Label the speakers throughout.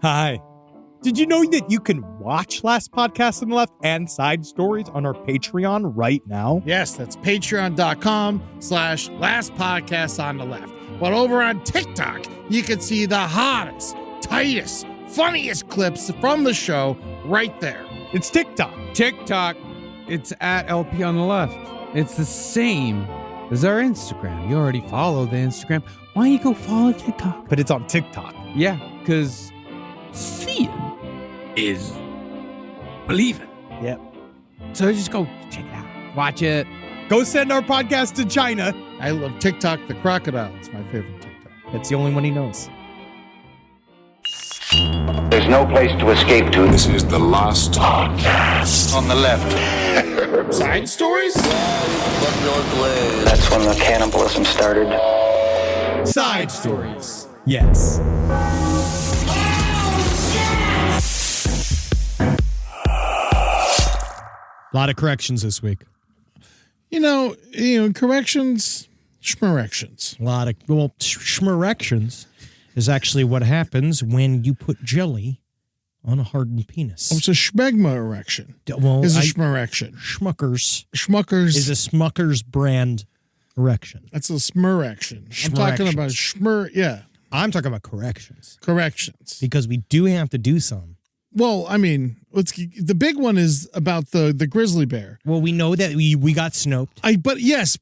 Speaker 1: Hi. Did you know that you can watch Last Podcast on the Left and Side Stories on our Patreon right now?
Speaker 2: Yes, that's patreon.com/Last Podcast on the Left. But over on TikTok, you can see the hottest, tightest, funniest clips from the show right there.
Speaker 1: It's TikTok.
Speaker 3: TikTok, it's at LP on the Left. It's the same as our Instagram. You already follow the Instagram. Why don't you go follow TikTok?
Speaker 1: But it's on TikTok.
Speaker 3: Yeah, because seeing is believing.
Speaker 1: Yep.
Speaker 3: So just go check it out. Watch it.
Speaker 1: Go send our podcast to China.
Speaker 2: I love TikTok the crocodile. It's my favorite TikTok.
Speaker 1: That's the only one he knows.
Speaker 4: There's no place to escape to.
Speaker 5: This is the Last Podcast
Speaker 4: On the left.
Speaker 2: Side stories?
Speaker 4: That's when the cannibalism started.
Speaker 1: Side Stories. Yes. A lot of corrections this week.
Speaker 2: You know, corrections, schmerections.
Speaker 1: A lot of, schmerections is actually what happens when you put jelly on a hardened penis.
Speaker 2: Oh, it's a schmegma erection.
Speaker 1: Well,
Speaker 2: It's a schmerection.
Speaker 1: Schmuckers
Speaker 2: Schmuckers.
Speaker 1: is a Smuckers brand erection.
Speaker 2: That's a smerection. I'm talking about
Speaker 1: I'm talking about corrections
Speaker 2: corrections.
Speaker 1: because we do have to do some.
Speaker 2: Well, I mean, the big one is about the grizzly bear.
Speaker 1: Well, we know that we got snoped.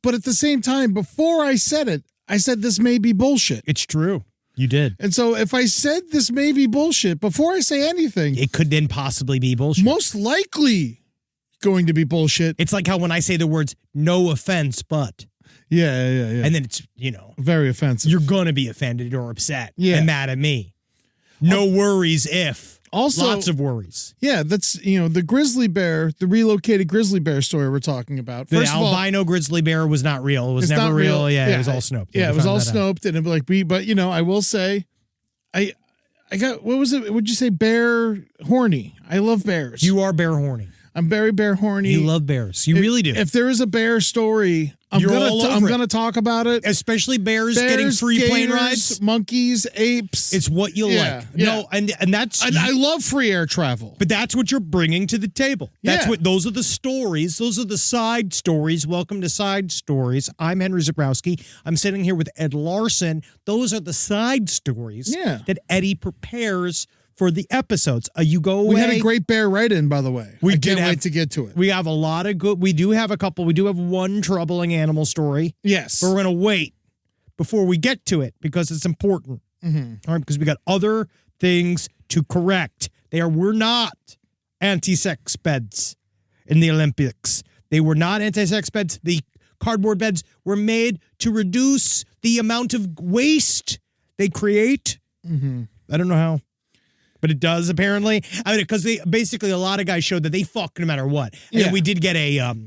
Speaker 2: But at the same time, before I said it, I said this may be bullshit.
Speaker 1: It's true. You did.
Speaker 2: And so if I said this may be bullshit, before I say anything,
Speaker 1: It could then possibly be bullshit.
Speaker 2: most likely going to be bullshit.
Speaker 1: It's like how when I say the words, no offense, but,
Speaker 2: Yeah.
Speaker 1: and then it's,
Speaker 2: Very offensive.
Speaker 1: you're going to be offended or upset
Speaker 2: Yeah.
Speaker 1: and mad at me. No worries if.
Speaker 2: Also-
Speaker 1: Lots of worries.
Speaker 2: Yeah, that's, the grizzly bear, the relocated grizzly bear story we're talking about.
Speaker 1: The
Speaker 2: First of all,
Speaker 1: albino grizzly bear was not real. It was
Speaker 2: it's
Speaker 1: never
Speaker 2: not
Speaker 1: real.
Speaker 2: real.
Speaker 1: Yeah,
Speaker 2: Yeah,
Speaker 1: it was all snoped.
Speaker 2: yeah, it
Speaker 1: we
Speaker 2: was all
Speaker 1: found that out.
Speaker 2: snoped, and it'd be like, but I will say, I got, what was it? Would you say bear horny? I love bears.
Speaker 1: You are bear horny.
Speaker 2: I'm very bear horny.
Speaker 1: You love bears. You really do.
Speaker 2: If there is a bear story, I'm
Speaker 1: You're all over it.
Speaker 2: gonna talk about it.
Speaker 1: Especially bears getting free plane
Speaker 2: gators,
Speaker 1: rides.
Speaker 2: Monkeys, apes.
Speaker 1: It's what you
Speaker 2: Yeah,
Speaker 1: like.
Speaker 2: yeah.
Speaker 1: No, and that's
Speaker 2: and I love free air travel.
Speaker 1: but that's what you're bringing to the table. That's
Speaker 2: Yeah.
Speaker 1: what those are the stories. Those are the side stories. Welcome to Side Stories. I'm Henry Zabrowski. I'm sitting here with Ed Larson. Those are the side stories that Eddie prepares for the episodes. You go away.
Speaker 2: We had a great bear write-in, by the way.
Speaker 1: We
Speaker 2: I
Speaker 1: did
Speaker 2: can't
Speaker 1: have-
Speaker 2: wait to get to it.
Speaker 1: We have a lot of good. We do have a couple. We do have one troubling animal story.
Speaker 2: Yes.
Speaker 1: But we're going to wait before we get to it because it's important.
Speaker 2: Mm-hmm.
Speaker 1: All right, because we got other things to correct. We're not anti-sex beds in the Olympics. They were not anti-sex beds. The cardboard beds were made to reduce the amount of waste they create.
Speaker 2: Mm-hmm.
Speaker 1: I don't know how. But it does, apparently. I mean, because basically a lot of guys showed that they fuck no matter what. And then we did get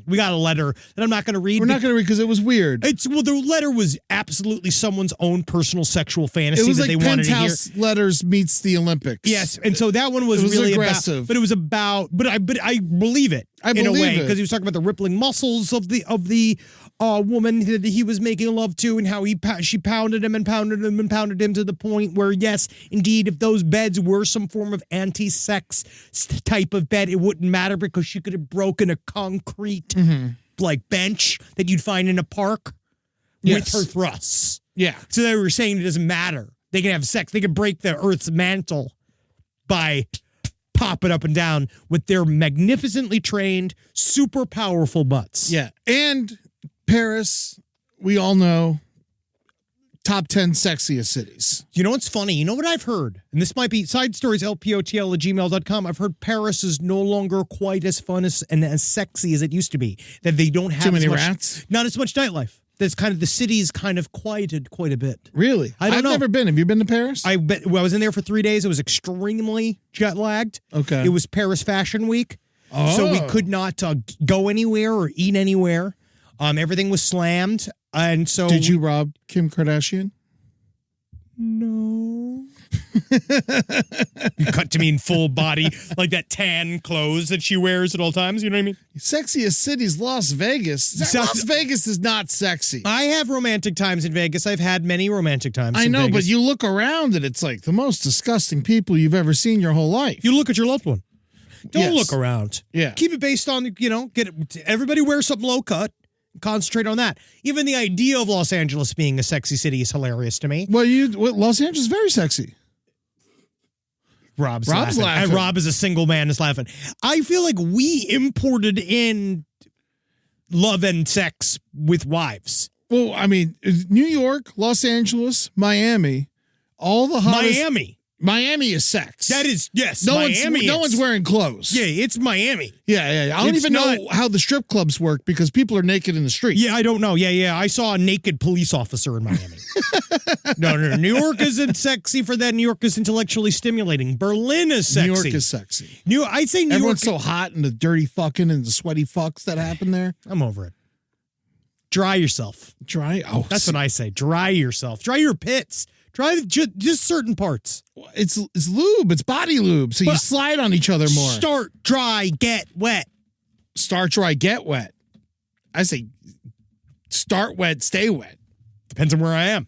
Speaker 1: we got a letter that I'm not going to read.
Speaker 2: We're not going to read because it was weird.
Speaker 1: The letter was absolutely someone's own personal sexual fantasy
Speaker 2: It was
Speaker 1: that
Speaker 2: like
Speaker 1: they wanted to hear.
Speaker 2: Penthouse Letters meets the Olympics.
Speaker 1: Yes, and so that one was,
Speaker 2: It was
Speaker 1: really
Speaker 2: aggressive.
Speaker 1: but it was about. But I believe it.
Speaker 2: I
Speaker 1: in a
Speaker 2: believe
Speaker 1: way
Speaker 2: it.
Speaker 1: because he was talking about the rippling muscles of the woman that he was making love to, and how she pounded him and pounded him and pounded him to the point where, yes, indeed, if those beds were some form of anti-sex type of bed, it wouldn't matter because she could have broken a concrete like bench that you'd find in a park with her thrusts.
Speaker 2: Yeah.
Speaker 1: So they were saying it doesn't matter. They can have sex. They can break the Earth's mantle by popping up and down with their magnificently trained, super powerful butts.
Speaker 2: Yeah. And Paris, we all know, top 10 sexiest cities.
Speaker 1: You know what's funny? You know what I've heard? And this might be side stories, lpotl@gmail.com. I've heard Paris is no longer quite as fun and as sexy as it used to be. That they don't have
Speaker 2: Too many
Speaker 1: as much,
Speaker 2: rats?
Speaker 1: Not as much nightlife. That's kind of the city's kind of quieted quite a bit.
Speaker 2: Really?
Speaker 1: I don't know.
Speaker 2: I've never been. Have you been to Paris?
Speaker 1: I was in there for 3 days. It was extremely jet lagged.
Speaker 2: Okay.
Speaker 1: It was Paris Fashion Week. So we could not go anywhere or eat anywhere. Everything was slammed. And so
Speaker 2: Did you rob Kim Kardashian?
Speaker 1: No. You cut to me in full body, like that tan clothes that she wears at all times. You know what I mean?
Speaker 2: Sexiest city's Las Vegas. Las Vegas is not sexy.
Speaker 1: I have romantic times in Vegas. I've had many romantic times.
Speaker 2: I
Speaker 1: in
Speaker 2: know,
Speaker 1: Vegas.
Speaker 2: but you look around and it's like the most disgusting people you've ever seen your whole life.
Speaker 1: You look at your loved one. Don't
Speaker 2: Yes.
Speaker 1: look around.
Speaker 2: Yeah.
Speaker 1: Keep it based on, get it. Everybody wear something low cut. Concentrate on that. Even the idea of Los Angeles being a sexy city is hilarious to me.
Speaker 2: Well, Los Angeles is very sexy.
Speaker 1: Rob's
Speaker 2: laughing.
Speaker 1: And Rob is a single man is laughing. I feel like we imported in love and sex with wives.
Speaker 2: Well, I mean, New York, Los Angeles, Miami, all the hottest. Miami is sex.
Speaker 1: That is, yes.
Speaker 2: No
Speaker 1: Miami
Speaker 2: one's wearing clothes.
Speaker 1: Yeah, it's Miami.
Speaker 2: Yeah. I don't even know how the strip clubs work because people are naked in the street.
Speaker 1: Yeah, I don't know. Yeah. I saw a naked police officer in Miami. No. New York isn't sexy for that. New York is intellectually stimulating. Berlin is sexy.
Speaker 2: New York is sexy.
Speaker 1: I'd say New
Speaker 2: Everyone's
Speaker 1: York.
Speaker 2: so hot and the dirty fucking and the sweaty fucks that happen there.
Speaker 1: I'm over it. Dry yourself.
Speaker 2: Dry? Oh,
Speaker 1: That's what I say. Dry yourself. Dry your pits. Dry just certain parts.
Speaker 2: It's lube. It's body lube. So you slide on each other more.
Speaker 1: Start dry, get wet.
Speaker 2: Start dry, get wet. I say start wet, stay wet.
Speaker 1: Depends on where I am.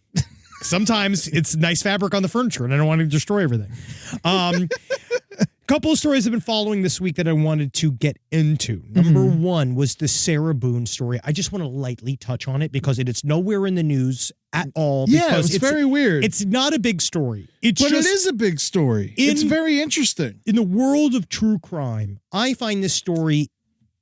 Speaker 1: Sometimes it's nice fabric on the furniture and I don't want to destroy everything. Couple of stories I've been following this week that I wanted to get into. Number one was the Sarah Boone story. I just want to lightly touch on it because it's nowhere in the news at all.
Speaker 2: Yeah, it's very weird.
Speaker 1: It's not a big story.
Speaker 2: But it is a big story. It's very interesting.
Speaker 1: In the world of true crime, I find this story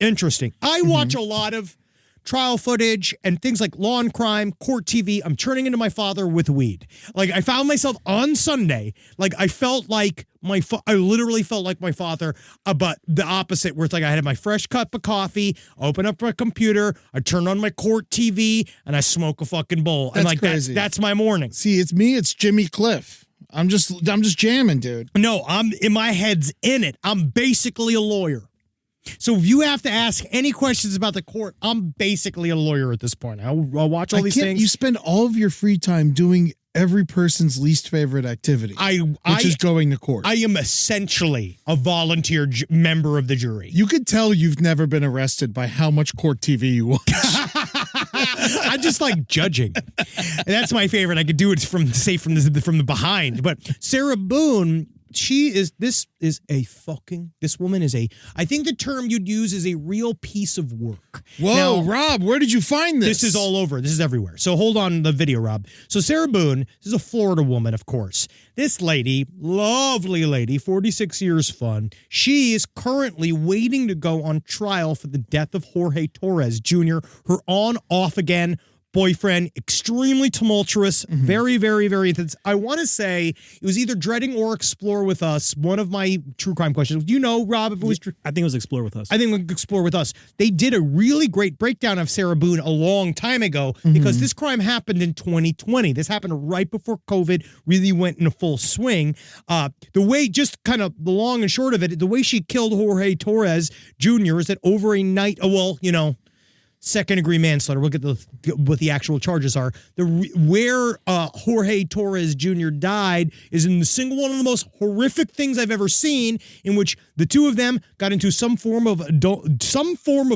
Speaker 1: interesting. I watch a lot of trial footage and things like Law and Crime, Court TV. I'm turning into my father with weed. Like I found myself on Sunday, like I felt like I literally felt like my father, but the opposite, where it's like I had my fresh cup of coffee, open up my computer, I turn on my Court TV, and I smoke a fucking bowl.
Speaker 2: That's
Speaker 1: and like
Speaker 2: crazy.
Speaker 1: That's my morning.
Speaker 2: See, it's me, it's Jimmy Cliff. I'm just jamming, dude.
Speaker 1: No, I'm in my head's in it. I'm basically a lawyer. So if you have to ask any questions about the court, I'm basically a lawyer at this point. I'll watch all these things.
Speaker 2: You spend all of your free time doing every person's least favorite activity, which is going to court.
Speaker 1: I am essentially a volunteer member of the jury.
Speaker 2: You could tell you've never been arrested by how much court TV you watch.
Speaker 1: I just like judging. And that's my favorite. I could do it from the behind. But Sarah Boone, this woman is I think the term you'd use is a real piece of work.
Speaker 2: Whoa, now, Rob, where did you find this?
Speaker 1: This is all over. This is everywhere. So hold on the video, Rob. So Sarah Boone, this is a Florida woman, of course. This lady, lovely lady, 46 years fun. She is currently waiting to go on trial for the death of Jorge Torres Jr., her on, off again boyfriend, extremely tumultuous, very, very, very intense. I want to say it was either Dreading or Explore with Us. One of my true crime questions. Do you know, Rob, if it was
Speaker 6: I think it was Explore with Us.
Speaker 1: I think Explore with Us. They did a really great breakdown of Sarah Boone a long time ago because this crime happened in 2020. This happened right before COVID really went into full swing. The way, just kind of the long and short of it, the way she killed Jorge Torres Jr. is that over a night, second-degree manslaughter. We'll get what the actual charges are. Where Jorge Torres Jr. died is in one of the most horrific things I've ever seen, in which the two of them got into some form of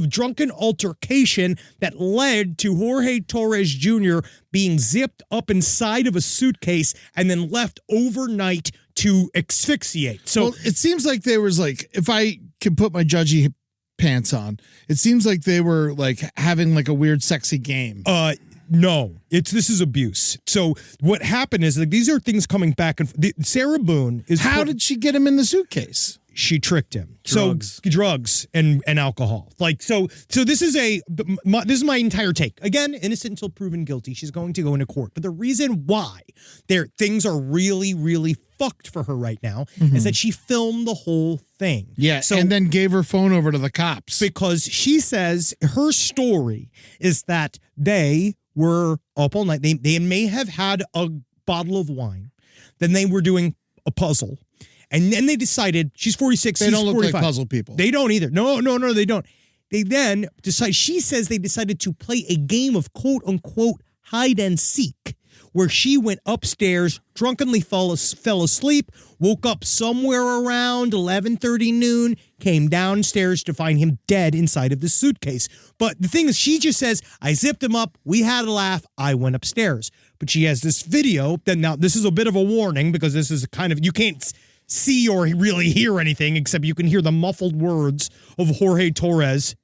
Speaker 1: drunken altercation that led to Jorge Torres Jr. being zipped up inside of a suitcase and then left overnight to asphyxiate. So
Speaker 2: it seems like there was if I can put my judgy pants on, it seems like they were having a weird sexy game.
Speaker 1: No, this is abuse. So what happened is these are things coming back and Sarah Boone is
Speaker 2: how did she get him in the suitcase?
Speaker 1: She tricked him.
Speaker 6: Drugs.
Speaker 1: So drugs and alcohol. So this is my entire take. Again, innocent until proven guilty. She's going to go into court. But the reason why things are really, really fucked for her right now is that she filmed the whole thing.
Speaker 2: Yeah, and then gave her phone over to the cops.
Speaker 1: Because she says her story is that they were up all night. They may have had a bottle of wine. Then they were doing a puzzle. And then they decided, she's 46,
Speaker 2: they don't
Speaker 1: look
Speaker 2: 45.
Speaker 1: Like
Speaker 2: puzzle people.
Speaker 1: They don't either. No, they don't. They then decide, she says they decided to play a game of quote unquote hide and seek, where she went upstairs, drunkenly fell asleep, woke up somewhere around 11:30 noon, came downstairs to find him dead inside of the suitcase. But the thing is, she just says, I zipped him up, we had a laugh, I went upstairs. But she has this video, that now this is a bit of a warning because this is kind of, you can't see or really hear anything except you can hear the muffled words of Jorge Torres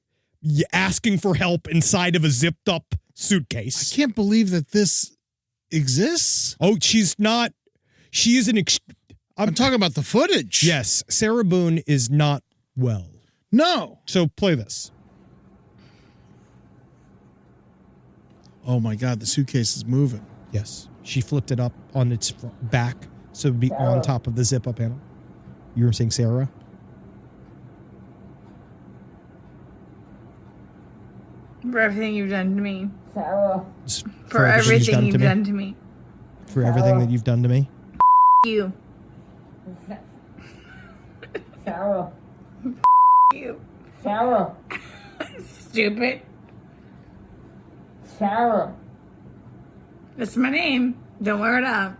Speaker 1: asking for help inside of a zipped up suitcase.
Speaker 2: I can't believe that this exists.
Speaker 1: Oh, she is an
Speaker 2: I'm talking about the footage.
Speaker 1: Yes, Sarah Boone is not well.
Speaker 2: No.
Speaker 1: So play this.
Speaker 2: Oh my God, the suitcase is moving.
Speaker 1: Yes, she flipped it up on its back so it would be on top of the zip-up panel. You were saying Sarah?
Speaker 6: For everything you've done to me.
Speaker 1: For
Speaker 6: everything you've done to me.
Speaker 1: For everything that you've done to me.
Speaker 6: You. You. Stupid. That's my name. Don't wear it up.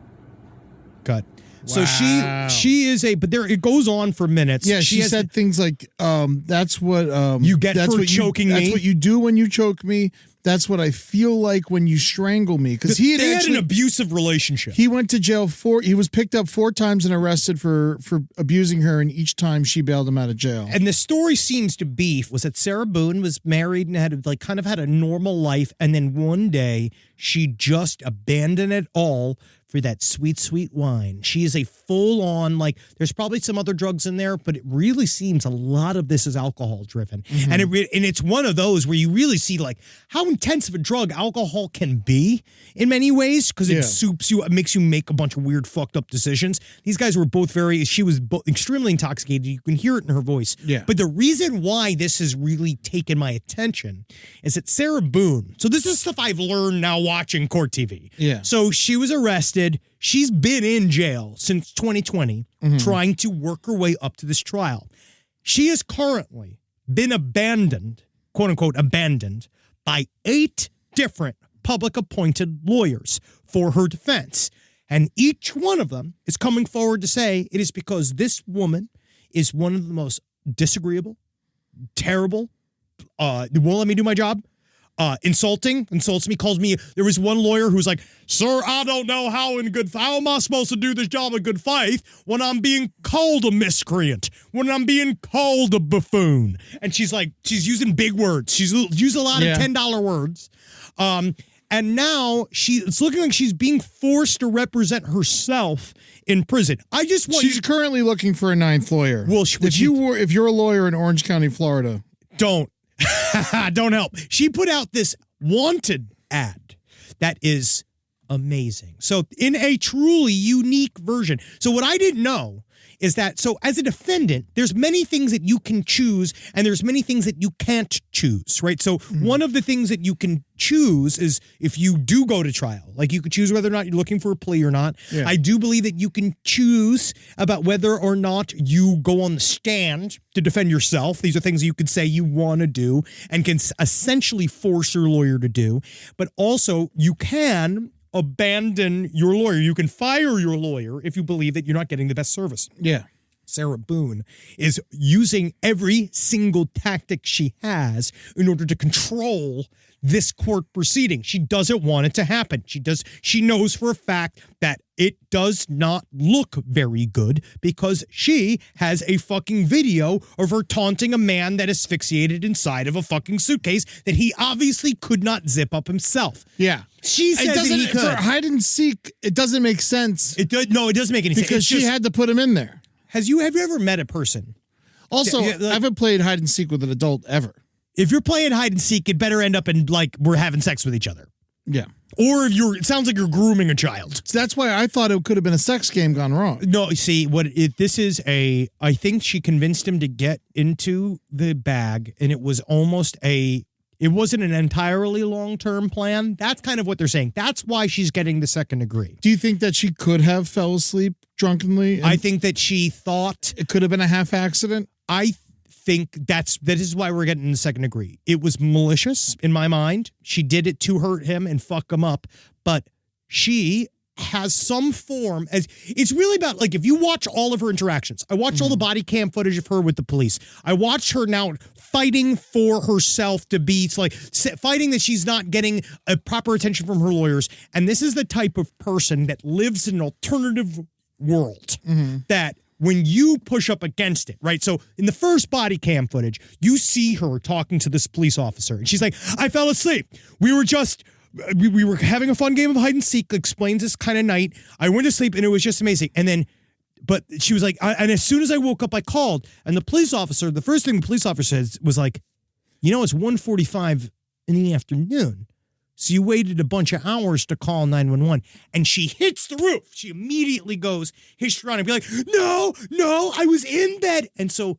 Speaker 1: Cut. So
Speaker 2: Wow.
Speaker 1: she is but there it goes on for minutes.
Speaker 2: Yeah, she said things like, that's what
Speaker 1: you get
Speaker 2: that's
Speaker 1: for
Speaker 2: what
Speaker 1: choking me.
Speaker 2: That's what you do when you choke me. That's what I feel like when you strangle me. Because
Speaker 1: they had an abusive relationship.
Speaker 2: He went to jail he was picked up 4 times and arrested for abusing her, and each time she bailed him out of jail.
Speaker 1: And the story seems to be was that Sarah Boone was married and had kind of had a normal life, and then one day she just abandoned it all for that sweet, sweet wine. She is a full-on, there's probably some other drugs in there, but it really seems a lot of this is alcohol-driven. Mm-hmm. And it's one of those where you really see, how intense of a drug alcohol can be in many ways, because it soups you, it makes you make a bunch of weird, fucked up decisions. These guys were both she was extremely intoxicated. You can hear it in her voice.
Speaker 2: Yeah.
Speaker 1: But the reason why this has really taken my attention is that Sarah Boone, so this is stuff I've learned now watching court TV.
Speaker 2: Yeah.
Speaker 1: So she was arrested. She's been in jail since 2020, trying to work her way up to this trial. She has currently been abandoned, quote unquote, abandoned by 8 different public appointed lawyers for her defense. And each one of them is coming forward to say it is because this woman is one of the most disagreeable, terrible, won't let me do my job, insults me, calls me. There was one lawyer who's like, sir, I don't know how am I supposed to do this job in good faith when I'm being called a miscreant, when I'm being called a buffoon. And she's using big words. She's used a lot of $10 words. And now it's looking like she's being forced to represent herself in prison.
Speaker 2: She's currently looking for a 9th lawyer.
Speaker 1: Well,
Speaker 2: if you're a lawyer in Orange County, Florida,
Speaker 1: don't help. She put out this wanted ad that is amazing. So in a truly unique version. So what I didn't know is that, so as a defendant, there's many things that you can choose and there's many things that you can't choose, right? So one of the things that you can choose is if you do go to trial, you could choose whether or not you're looking for a plea or not. Yeah. I do believe that you can choose about whether or not you go on the stand to defend yourself. These are things you could say you want to do and can essentially force your lawyer to do. But also you can abandon your lawyer. You can fire your lawyer if you believe that you're not getting the best service.
Speaker 2: Yeah.
Speaker 1: Sarah Boone is using every single tactic she has in order to control this court proceeding. She doesn't want it to happen. She knows for a fact that it does not look very good because she has a fucking video of her taunting a man that is asphyxiated inside of a fucking suitcase that he obviously could not zip up himself.
Speaker 2: Yeah.
Speaker 1: She says that he could.
Speaker 2: For hide and seek, it doesn't make sense.
Speaker 1: It doesn't make any sense.
Speaker 2: Because she had to put him in there.
Speaker 1: Have you ever met a person?
Speaker 2: Also, I haven't played hide and seek with an adult ever.
Speaker 1: If you're playing hide and seek, it better end up in we're having sex with each other.
Speaker 2: Yeah.
Speaker 1: Or it sounds like you're grooming a child.
Speaker 2: So that's why I thought it could have been a sex game gone wrong.
Speaker 1: No, see, I think she convinced him to get into the bag, and it was it wasn't an entirely long-term plan. That's kind of what they're saying. That's why she's getting the second degree.
Speaker 2: Do you think that she could have fell asleep drunkenly?
Speaker 1: I think that she thought
Speaker 2: it could have been a half accident.
Speaker 1: I think that is why we're getting the second degree. It was malicious in my mind. She did it to hurt him and fuck him up, but she has some form as it's really about like if you watch all of her interactions. I watched all the body cam footage of her with the police. I watched her now fighting for herself to be like fighting that she's not getting a proper attention from her lawyers. And this is the type of person that lives in an alternative world that when you push up against it, right? So in the first body cam footage, you see her talking to this police officer and she's like, I fell asleep. We were having a fun game of hide and seek, explains this kind of night. I went to sleep and it was just amazing. And then, but she was like, and as soon as I woke up, I called. And the police officer, the first thing the police officer says was like, it's 1:45 in the afternoon. So you waited a bunch of hours to call 911. And she hits the roof. She immediately goes, hits around and be like, no, I was in bed. And so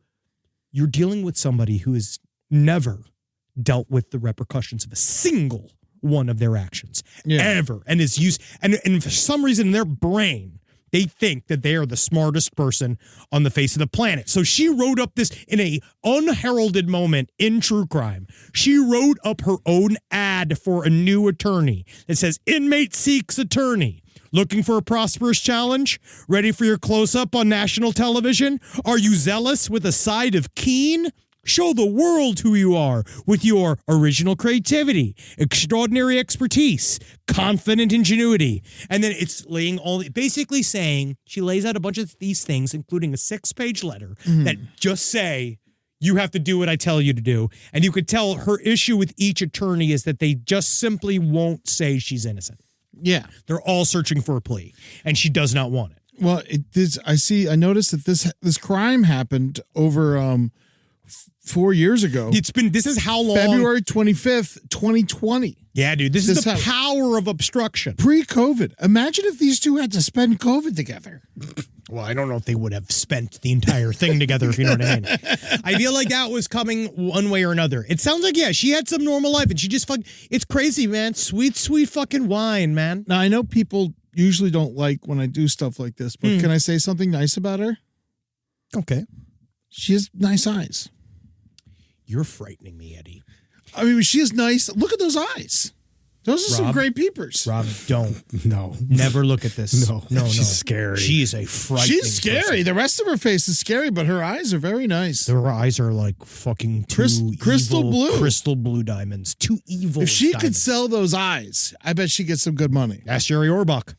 Speaker 1: you're dealing with somebody who has never dealt with the repercussions of a single one of their actions ever, and is used and for some reason in their brain they think that they are the smartest person on the face of the planet. So she wrote up this in a unheralded moment in true crime. She wrote up her own ad for a new attorney. It says, inmate seeks attorney. Looking for a prosperous challenge? Ready for your close-up on national television? Are you zealous with a side of keen? Show the world who you are with your original creativity, extraordinary expertise, confident ingenuity. And then it's basically saying, she lays out a bunch of these things, including a 6-page letter that just say, you have to do what I tell you to do. And you could tell her issue with each attorney is that they just simply won't say she's innocent.
Speaker 2: Yeah.
Speaker 1: They're all searching for a plea, and she does not want it.
Speaker 2: Well, I noticed that this crime happened over 4 years ago.
Speaker 1: This is how long?
Speaker 2: February 25th, 2020.
Speaker 1: Yeah, dude. This is the power of obstruction.
Speaker 2: Pre-COVID. Imagine if these two had to spend COVID together.
Speaker 1: Well, I don't know if they would have spent the entire thing together, if you know what I mean. I feel like that was coming one way or another. It sounds like, she had some normal life and she just it's crazy, man. Sweet, sweet fucking wine, man.
Speaker 2: Now, I know people usually don't like when I do stuff like this, but can I say something nice about her?
Speaker 1: Okay.
Speaker 2: She has nice eyes.
Speaker 1: You're frightening me, Eddie.
Speaker 2: I mean, she is nice. Look at those eyes. Those are some great peepers.
Speaker 1: Rob, don't.
Speaker 3: No.
Speaker 1: Never look at this.
Speaker 3: No. She's scary.
Speaker 1: She is a frightening
Speaker 2: She's scary.
Speaker 1: person.
Speaker 2: The rest of her face is scary, but her eyes are very nice.
Speaker 1: Her eyes are like fucking two
Speaker 2: crystal blue.
Speaker 1: Crystal blue diamonds. Two evil
Speaker 2: If she
Speaker 1: diamonds.
Speaker 2: could sell those eyes, I bet she'd get some good money.
Speaker 1: Ask Jerry Orbach.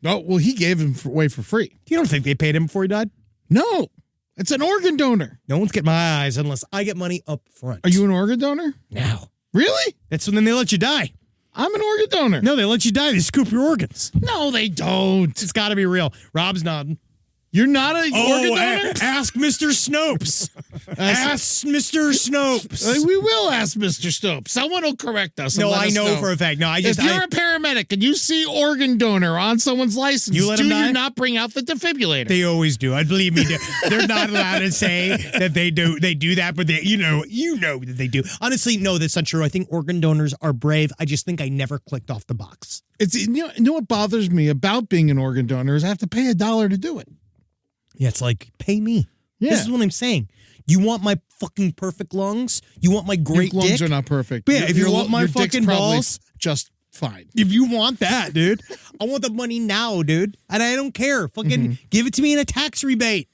Speaker 2: Oh, well, he gave them away for free.
Speaker 1: You don't think they paid him before he died?
Speaker 2: No. It's an organ donor.
Speaker 1: No one's getting my eyes unless I get money up front.
Speaker 2: Are you an organ donor?
Speaker 1: No.
Speaker 2: Really?
Speaker 1: That's when they let you die.
Speaker 2: I'm an organ donor.
Speaker 1: No, they let you die. They scoop your organs.
Speaker 2: No, they don't.
Speaker 1: It's got to be real. Rob's nodding.
Speaker 2: You're not an organ donor?
Speaker 1: Ask Mr. Snopes. Ask Mr. Snopes.
Speaker 2: We will ask Mr. Snopes. Someone will correct us.
Speaker 1: No, I know for a fact. No,
Speaker 2: if you're a paramedic and you see organ donor on someone's license,
Speaker 1: you
Speaker 2: do you not bring out the defibrillator?
Speaker 1: They always do. I believe me. They're not allowed to say that they do. They do that, but you know that they do. Honestly, no, that's not true. I think organ donors are brave. I just think I never clicked off the box.
Speaker 2: You know what bothers me about being an organ donor is I have to pay $1 to do it.
Speaker 1: Yeah, it's like, pay me.
Speaker 2: Yeah.
Speaker 1: This is what I'm saying. You want my fucking perfect lungs? You want my great
Speaker 2: your lungs
Speaker 1: dick?
Speaker 2: are not perfect.
Speaker 1: Yeah, if you want my
Speaker 2: your dick's
Speaker 1: fucking
Speaker 2: probably
Speaker 1: balls,
Speaker 2: just fine.
Speaker 1: if you want that, dude, I want the money now, dude. And I don't care. Fucking give it to me in a tax rebate.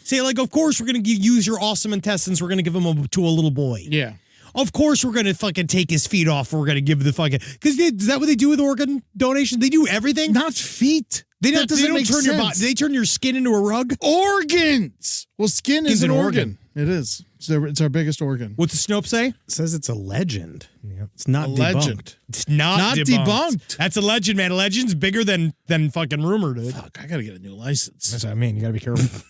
Speaker 1: Say, like, of course we're going to use your awesome intestines. We're going to give them to a little boy.
Speaker 2: Yeah.
Speaker 1: Of course we're going to fucking take his feet off. We're going to give the fucking... Because is that what they do with organ donation? They do everything?
Speaker 2: Not feet.
Speaker 1: They
Speaker 2: That doesn't make
Speaker 1: turn your
Speaker 2: sense.
Speaker 1: body. They turn your skin into a rug?
Speaker 2: Organs. Well, skin is
Speaker 1: Skin's
Speaker 2: an
Speaker 1: an
Speaker 2: organ. It is. It's our biggest organ.
Speaker 1: What's the Snope say?
Speaker 3: It says it's a legend. Yeah. It's not
Speaker 2: A
Speaker 3: debunked.
Speaker 2: legend.
Speaker 1: It's not
Speaker 2: debunked.
Speaker 1: That's a legend, man. A legend's bigger than fucking rumor, dude.
Speaker 2: Fuck, I got to get a new license.
Speaker 1: That's what I mean. You got to be careful.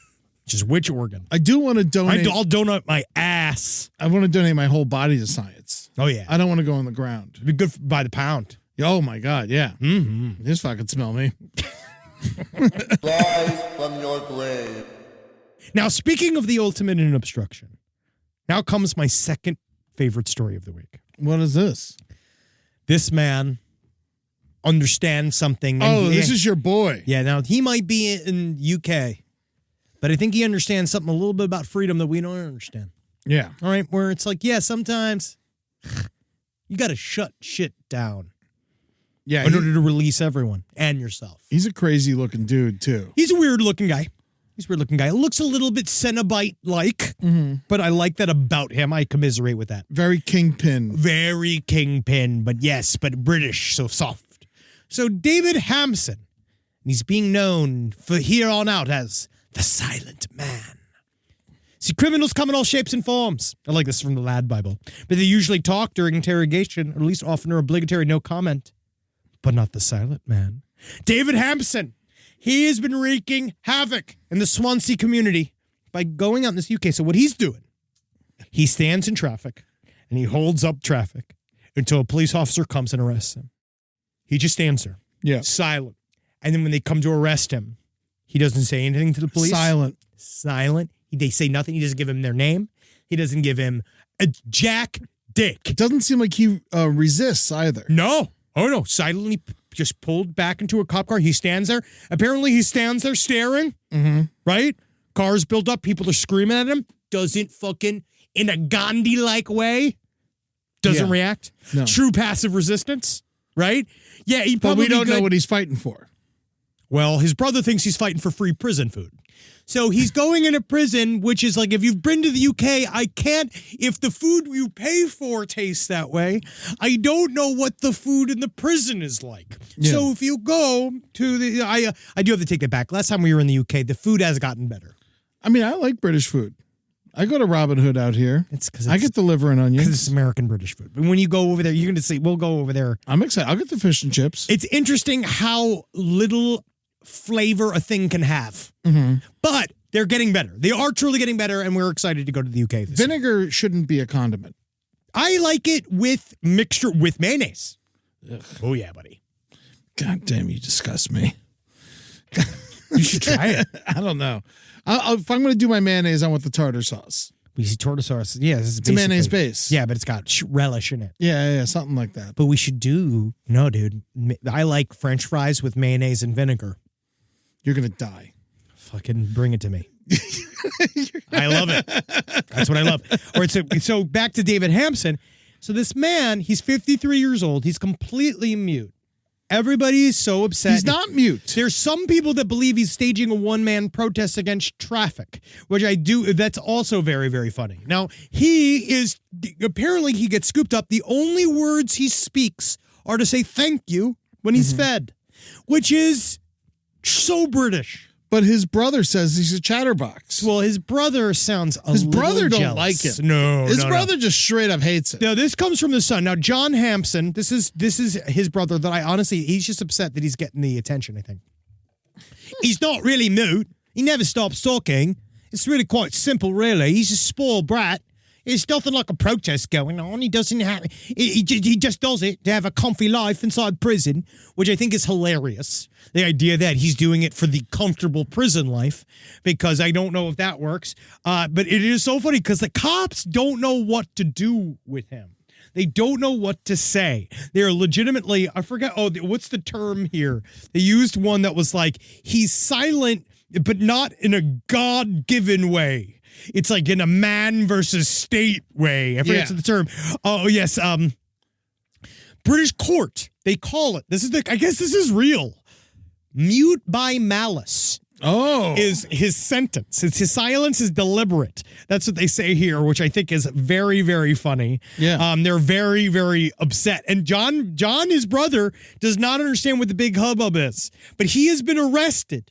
Speaker 1: Just which organ?
Speaker 2: I do want to donate.
Speaker 1: I'll donate my ass.
Speaker 2: I want to donate my whole body to science.
Speaker 1: Oh, yeah.
Speaker 2: I don't want to go on the ground.
Speaker 1: It'd be good by the pound.
Speaker 2: Oh, my God. Yeah.
Speaker 1: Mm-hmm.
Speaker 2: Just fucking smell me.
Speaker 7: Rise from your grave.
Speaker 1: Now, speaking of the ultimate in obstruction, now comes my second favorite story of the week.
Speaker 2: What is this?
Speaker 1: This man understands something.
Speaker 2: Oh, this is your boy.
Speaker 1: Yeah, now he might be in UK, but I think he understands something a little bit about freedom that we don't understand.
Speaker 2: Yeah.
Speaker 1: All right, where it's like, yeah, sometimes you got to shut shit down.
Speaker 2: Yeah,
Speaker 1: in order to release everyone and yourself.
Speaker 2: he's a crazy looking dude too.
Speaker 1: He's a weird looking guy. Looks a little bit Cenobite-like, but I like that about him. I commiserate with that.
Speaker 2: Very kingpin.
Speaker 1: Very kingpin, but British, so soft. So David Hampson, he's being known for here on out as the Silent Man. See, criminals come in all shapes and forms. I like this from the Lad Bible. But they usually talk during interrogation, or at least often are obligatory no comment. But not the Silent Man. David Hampson. He has been wreaking havoc in the Swansea community by going out in this UK. So what he's doing, he stands in traffic and he holds up traffic until a police officer comes and arrests him. He just stands there.
Speaker 2: Yeah.
Speaker 1: Silent. And then when they come to arrest him, he doesn't say anything to the police. Silent. They say nothing. He doesn't give him their name. He doesn't give him a jack dick.
Speaker 2: It doesn't seem like he resists either.
Speaker 1: No. Oh, no. Silently just pulled back into a cop car. He stands there. Apparently, he stands there staring. Right? Cars build up. People are screaming at him. Doesn't fucking, in a Gandhi-like way, doesn't react.
Speaker 2: No.
Speaker 1: True passive resistance. Right? Yeah, he probably
Speaker 2: But we don't know what he's fighting for.
Speaker 1: Well, his brother thinks he's fighting for free prison food. So he's going into prison, which is like, if you've been to the UK, if the food you pay for tastes that way, I don't know what the food in the prison is like.
Speaker 2: Yeah.
Speaker 1: So if you go to I do have to take that back. Last time we were in the UK, the food has gotten better.
Speaker 2: I mean, I like British food. I go to Robin Hood out here.
Speaker 1: It's because
Speaker 2: I get the liver and onions.
Speaker 1: Because it's American British food. But when you go over there, you're going to see, we'll go over there.
Speaker 2: I'm excited. I'll get the fish and chips.
Speaker 1: It's interesting how little flavor a thing can have. But they're getting better. They are truly getting better, and we're excited to go to the UK this year.
Speaker 2: Vinegar shouldn't be a condiment.
Speaker 1: I like it with mixture with mayonnaise.
Speaker 2: Ugh.
Speaker 1: Oh, yeah, buddy.
Speaker 2: God damn, you disgust me.
Speaker 1: You should try it.
Speaker 2: I don't know. If I'm going to do my mayonnaise, I want the tartar sauce.
Speaker 1: We see tartar sauce. Yeah, this is
Speaker 2: It's a mayonnaise base.
Speaker 1: Yeah, but it's got relish in it.
Speaker 2: Yeah, something like that.
Speaker 1: But we should do, no, dude. I like French fries with mayonnaise and vinegar.
Speaker 2: You're going to die.
Speaker 1: Fucking bring it to me. I love it. That's what I love. All right, so back to David Hampson. So this man, he's 53 years old. He's completely mute. Everybody is so upset.
Speaker 2: He's not mute.
Speaker 1: There's some people that believe he's staging a one-man protest against traffic, which I do. That's also very, very funny. Now, apparently he gets scooped up. The only words he speaks are to say thank you when he's fed, which is so British.
Speaker 2: But his brother says he's a chatterbox.
Speaker 1: Well, his brother sounds a
Speaker 2: His
Speaker 1: little
Speaker 2: brother don't
Speaker 1: jealous.
Speaker 2: like it.
Speaker 1: No,
Speaker 2: His brother just straight up hates it.
Speaker 1: No, this comes from the son. Now, John Hampson, this is his brother that he's just upset that he's getting the attention, I think. He's not really mute. He never stops talking. It's really quite simple, really. He's a spoiled brat. It's nothing like a protest going on. He doesn't have. He just does it to have a comfy life inside prison, which I think is hilarious. The idea that he's doing it for the comfortable prison life, because I don't know if that works. But it is so funny because the cops don't know what to do with him. They don't know what to say. They're legitimately, I forget. Oh, what's the term here? They used one that was like, he's silent, but not in a God-given way. It's like in a man versus state way. I forget the term. Oh, yes. British court, they call it. I guess this is real. Mute by malice.
Speaker 2: Oh.
Speaker 1: Is his sentence. His silence is deliberate. That's what they say here, which I think is very, very funny.
Speaker 2: Yeah.
Speaker 1: They're very, very upset. And John, his brother, does not understand what the big hubbub is. But he has been arrested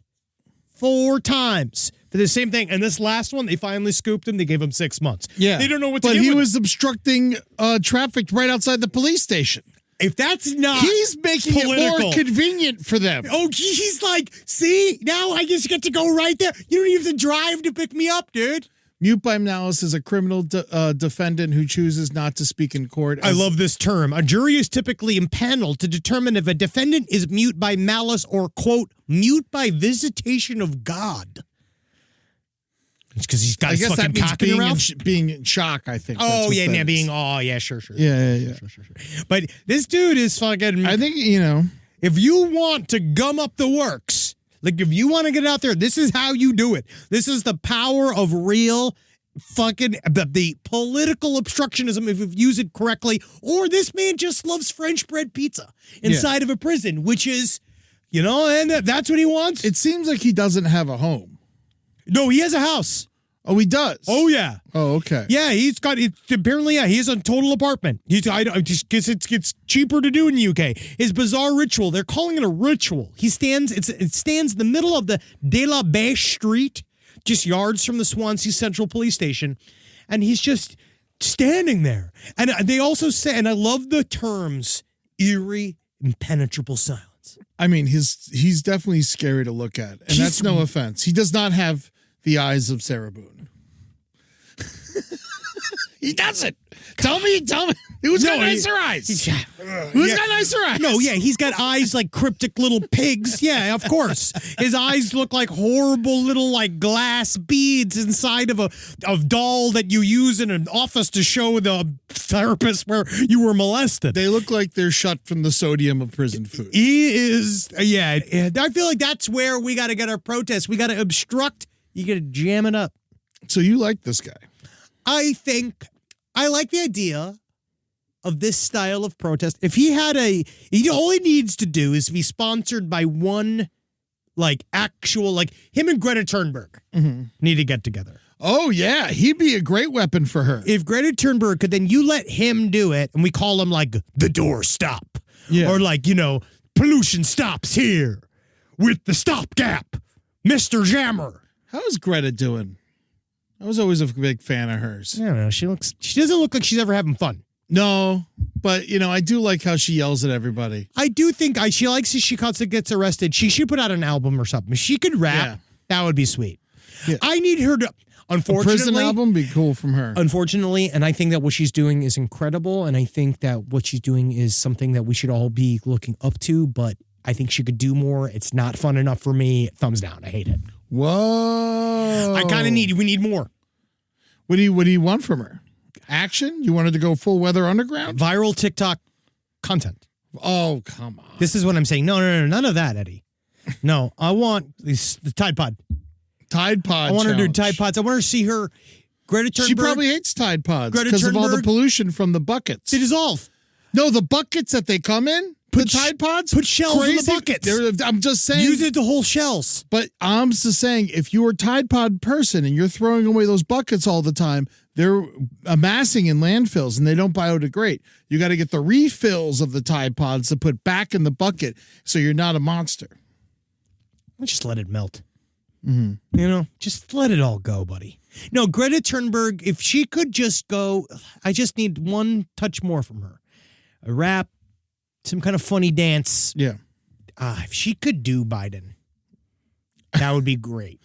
Speaker 1: 4 times for the same thing. And this last one, they finally scooped him. They gave him 6 months.
Speaker 2: Yeah.
Speaker 1: They don't know what to do.
Speaker 2: But he
Speaker 1: with
Speaker 2: was obstructing traffic right outside the police station.
Speaker 1: If that's not
Speaker 2: He's making it
Speaker 1: political.
Speaker 2: more convenient for them.
Speaker 1: Oh, he's like, see, now I just get to go right there. You don't even have to drive to pick me up, dude.
Speaker 2: Mute by malice is a criminal defendant who chooses not to speak in court.
Speaker 1: I love this term. A jury is typically impaneled to determine if a defendant is mute by malice or, quote, mute by visitation of God. It's because he's got his fucking cock in your mouth.
Speaker 2: Being in shock, I think.
Speaker 1: Oh, yeah,
Speaker 2: yeah,
Speaker 1: sure.
Speaker 2: Yeah.
Speaker 1: Sure. But this dude is fucking.
Speaker 2: I think,
Speaker 1: if you want to gum up the works, like if you want to get out there, this is how you do it. This is the power of real fucking the political obstructionism if you use it correctly, or this man just loves French bread pizza inside of a prison, which is, and that's what he wants.
Speaker 2: It seems like he doesn't have a home.
Speaker 1: No, he has a house.
Speaker 2: Oh, he does?
Speaker 1: Oh, yeah.
Speaker 2: Oh, okay.
Speaker 1: Yeah, he's got it. Apparently, yeah, he has a total apartment. Just because it's cheaper to do in the UK. His bizarre ritual, they're calling it a ritual. It stands in the middle of the De La Beche Street, just yards from the Swansea Central Police Station, and he's just standing there. And they also say, and I love the terms, eerie, impenetrable silence.
Speaker 2: I mean, he's definitely scary to look at, and that's no offense. He does not have the eyes of Sarah Boone. He doesn't. Tell me. Who's got nicer eyes? Who's got nicer eyes?
Speaker 1: No, yeah, he's got eyes like cryptic little pigs. Yeah, of course. His eyes look like horrible little like glass beads inside of a doll that you use in an office to show the therapist where you were molested.
Speaker 2: They look like they're shut from the sodium of prison food.
Speaker 1: He is, yeah. I feel like that's where we got to get our protest. We got to obstruct. You got to jam it up.
Speaker 2: So you like this guy?
Speaker 1: I think I like the idea of this style of protest. If he had all he needs to do is be sponsored by one, like actual, like him and Greta Thunberg need to get together.
Speaker 2: Oh, yeah. He'd be a great weapon for her.
Speaker 1: If Greta Thunberg could, then you let him do it, and we call him like the door stop.
Speaker 2: Yeah.
Speaker 1: Or like, pollution stops here with the stopgap, Mr. Jammer.
Speaker 2: How's Greta doing? I was always a big fan of hers.
Speaker 1: I don't know. She doesn't look like she's ever having fun.
Speaker 2: No, but, I do like how she yells at everybody.
Speaker 1: I do think she likes if she gets arrested. She should put out an album or something. If she could rap,
Speaker 2: Yeah.
Speaker 1: that would be sweet.
Speaker 2: Yeah.
Speaker 1: I need her to,
Speaker 2: A
Speaker 1: unfortunately.
Speaker 2: prison album be cool from her.
Speaker 1: Unfortunately, and I think that what she's doing is incredible, and I think that what she's doing is something that we should all be looking up to, but I think she could do more. It's not fun enough for me. Thumbs down. I hate it.
Speaker 2: Whoa.
Speaker 1: We need more.
Speaker 2: What do you want from her? Action? You wanted to go full weather underground?
Speaker 1: Viral TikTok content.
Speaker 2: Oh, come on.
Speaker 1: This is what I'm saying. No, none of that, Eddie. No, I want the Tide Pod.
Speaker 2: Tide Pod
Speaker 1: I want her to do
Speaker 2: challenge.
Speaker 1: Tide Pods. I want her to see her Greta Thunberg.
Speaker 2: She probably hates Tide Pods
Speaker 1: Greta
Speaker 2: because of all the
Speaker 1: Thunberg.
Speaker 2: pollution from the buckets.
Speaker 1: They dissolve.
Speaker 2: No, the buckets that they come in, the Tide Pods.
Speaker 1: Put shells in the
Speaker 2: crazy.
Speaker 1: buckets.
Speaker 2: I'm just saying.
Speaker 1: Use it to hold shells.
Speaker 2: But I'm just saying, if you're a Tide Pod person and you're throwing away those buckets all the time, they're amassing in landfills and they don't biodegrade. You got to get the refills of the Tide Pods to put back in the bucket so you're not a monster.
Speaker 1: Just let it melt. Just let it all go, buddy. No, Greta Thunberg, if she could just go, I just need one touch more from her. A rap, some kind of funny dance.
Speaker 2: Yeah.
Speaker 1: If she could do Biden, that would be great.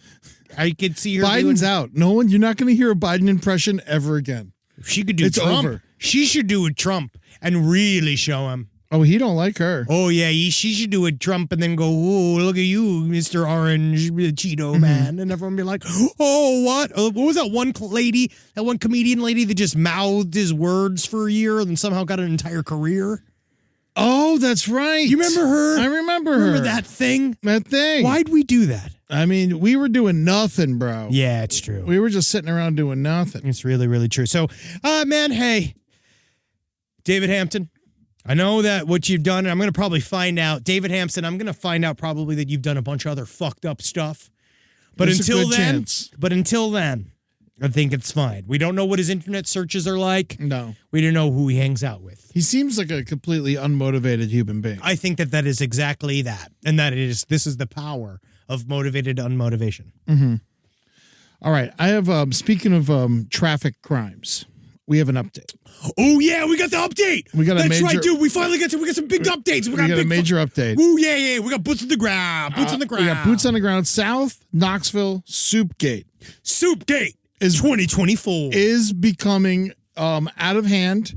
Speaker 1: I could see her
Speaker 2: Biden's
Speaker 1: doing,
Speaker 2: out. No one, you're not going to hear a Biden impression ever again.
Speaker 1: If she could do
Speaker 2: It's
Speaker 1: Trump,
Speaker 2: over.
Speaker 1: she should do a Trump and really show him.
Speaker 2: Oh, he don't like her.
Speaker 1: Oh, yeah, she should do a Trump and then go, oh, look at you, Mr. Orange Cheeto Man. And everyone be like, oh, what? What was that one lady, that one comedian lady that just mouthed his words for a year and somehow got an entire career?
Speaker 2: Oh, that's right.
Speaker 1: You remember her?
Speaker 2: I remember her.
Speaker 1: Remember that thing?
Speaker 2: That thing.
Speaker 1: Why'd we do that?
Speaker 2: I mean, we were doing nothing, bro.
Speaker 1: Yeah, it's true.
Speaker 2: We were just sitting around doing nothing.
Speaker 1: It's really, really true. So, man, hey, David Hampton, I know that what you've done, and I'm going to probably find out, David Hampton, I'm going to find out probably that you've done a bunch of other fucked up stuff. But
Speaker 2: There's a
Speaker 1: until
Speaker 2: good
Speaker 1: then,
Speaker 2: chance.
Speaker 1: I think it's fine. We don't know what his internet searches are like.
Speaker 2: No.
Speaker 1: We don't know who he hangs out with.
Speaker 2: He seems like a completely unmotivated human being.
Speaker 1: I think that is exactly that. And this is the power of motivated unmotivation.
Speaker 2: Mm-hmm. All right. I have, speaking of traffic crimes, we have an update.
Speaker 1: Oh, yeah, we got the update.
Speaker 2: We got a
Speaker 1: That's
Speaker 2: major-
Speaker 1: right, dude. We finally got some big updates.
Speaker 2: We got a major update.
Speaker 1: Ooh, yeah. We got boots on the ground. Boots on the ground.
Speaker 2: We got boots on the ground. South Knoxville Soupgate.
Speaker 1: Soupgate is 2024.
Speaker 2: Is becoming out of hand.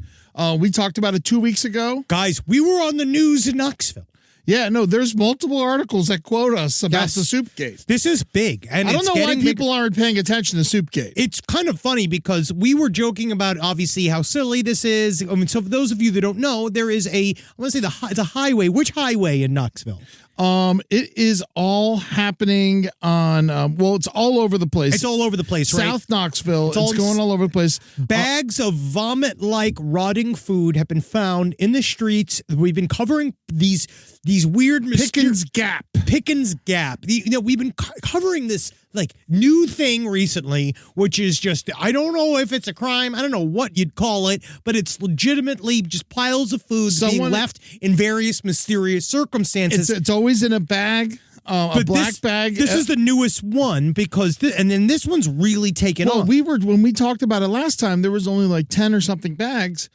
Speaker 2: We talked about it 2 weeks ago.
Speaker 1: Guys, we were on the news in Knoxville.
Speaker 2: Yeah, no, there's multiple articles that quote us about the Soupgate.
Speaker 1: This is big. And
Speaker 2: I don't know why people aren't paying attention to Soupgate.
Speaker 1: It's kind of funny because we were joking about obviously how silly this is. I mean, so for those of you that don't know, there is it's a highway. Which highway in Knoxville?
Speaker 2: It is all happening on, it's all over the place.
Speaker 1: It's all over the place, right?
Speaker 2: South Knoxville. It's
Speaker 1: all
Speaker 2: going all over the place.
Speaker 1: Bags of vomit-like rotting food have been found in the streets. We've been covering these weird
Speaker 2: Pickens Gap.
Speaker 1: Pickens Gap. We've been covering this like new thing recently, which is just, I don't know if it's a crime. I don't know what you'd call it, but it's legitimately just piles of food being left in various mysterious circumstances.
Speaker 2: It's always in a bag. A black bag.
Speaker 1: This is the newest one because, and then this one's really taken off.
Speaker 2: When we talked about it last time, there was only like 10 or something bags.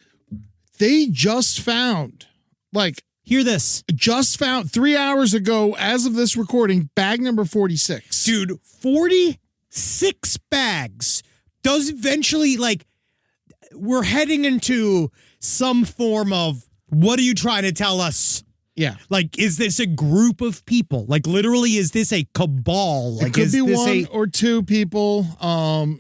Speaker 2: They just found,
Speaker 1: hear this.
Speaker 2: Just found 3 hours ago, as of this recording, bag number 46.
Speaker 1: Dude, 46 bags. Does eventually, we're heading into some form of, what are you trying to tell us?
Speaker 2: Yeah.
Speaker 1: Is this a group of people? Literally, is this a cabal?
Speaker 2: It could be one or two people.